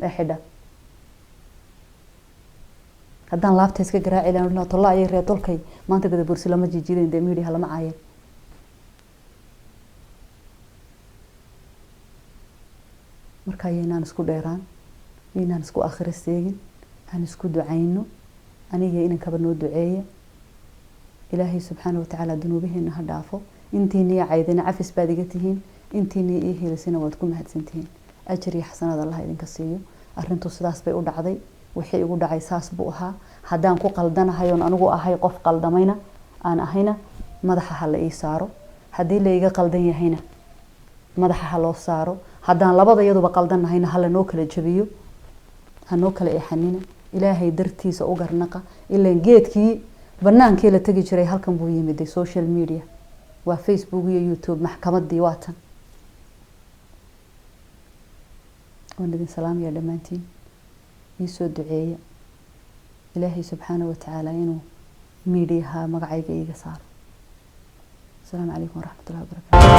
ee xidha haddaan laabta iska garaaci lahayn tolla ayay reer dolkay maanta gada bursi lama jijiideen de media lama caayeen marka ayaan isku dheeraan inaan isku akhristeegin aan isku ducayno aniga inaan kaba noo duceeyo ilaahay subhanahu wa ta'ala dunuubiheena ha dhaafo intiina caydina cafis baad iga tihiin intiina ii helisana waad ku mahadsantihiin ajir iyo xasanad Allah idinka siiyo arintu sidaas bay u dhacday wixii igu dhacay saas buu ahaa haddaan ku qaldanahay oo anigu ahay qof qaldamayna aan ahayna madaxa hala ii saaro haddii la iga qaldan yahayna madaxa ha loo saaro haddaan labada iyaduba qaldanahayna hala noo kala jabiyo ha noo kala eexanina ilaahay dartiisa u garnaqa ilaa geedkii banaankii la tagi jiray halkan buu yimid social media waa Facebook iyo YouTube maxkamadii waatan ونبي سلام يا دمانتين يسود دعية إلهي سبحانه وتعالى إنه ميديها مقعيق إيقا صار السلام عليكم ورحمة الله وبركاته